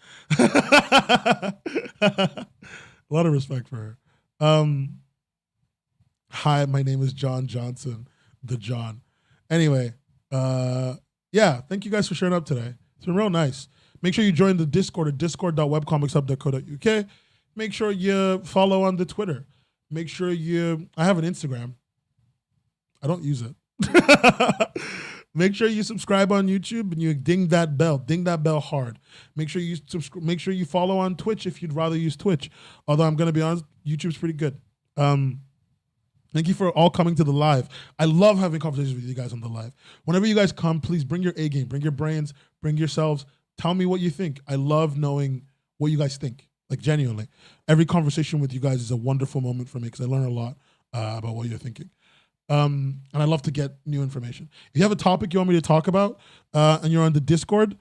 A lot of respect for her. Hi, my name is John Johnson, the John. Anyway, yeah, thank you guys for showing up today. It's been real nice. Make sure you join the Discord at discord.webcomicshub.co.uk. Make sure you follow on the Twitter. Make sure I have an Instagram. I don't use it. Make sure you subscribe on YouTube and you ding that bell hard. Make sure you follow on Twitch if you'd rather use Twitch. Although I'm gonna be honest, YouTube's pretty good. Thank you for all coming to the live. I love having conversations with you guys on the live. Whenever you guys come, please bring your A game, bring your brains, bring yourselves. Tell me what you think. I love knowing what you guys think. Like genuinely, every conversation with you guys is a wonderful moment for me because I learn a lot about what you're thinking. And I love to get new information. If you have a topic you want me to talk about, and you're on the Discord,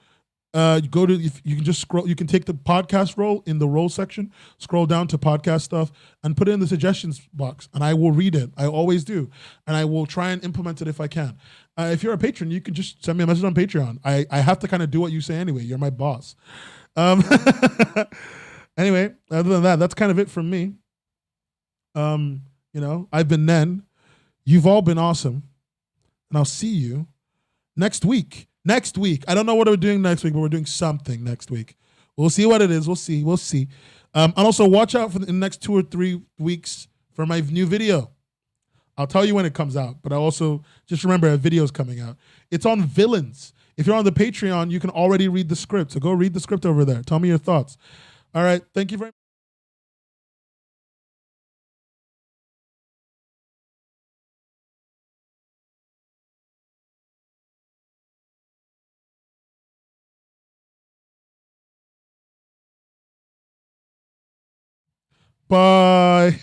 you can just scroll. You can take the podcast roll in the roll section, scroll down to podcast stuff, and put it in the suggestions box, and I will read it. I always do, and I will try and implement it if I can. If you're a patron, you can just send me a message on Patreon. I have to kind of do what you say anyway. You're my boss. Anyway, other than that, that's kind of it from me. I've been Nen. You've all been awesome. And I'll see you next week. Next week. I don't know what we're doing next week, but we're doing something next week. We'll see what it is. We'll see. And also watch out for the next 2 or 3 weeks for my new video. I'll tell you when it comes out, but I also just remember a video's coming out. It's on villains. If you're on the Patreon, you can already read the script. So go read the script over there. Tell me your thoughts. All right. Thank you very much. Bye.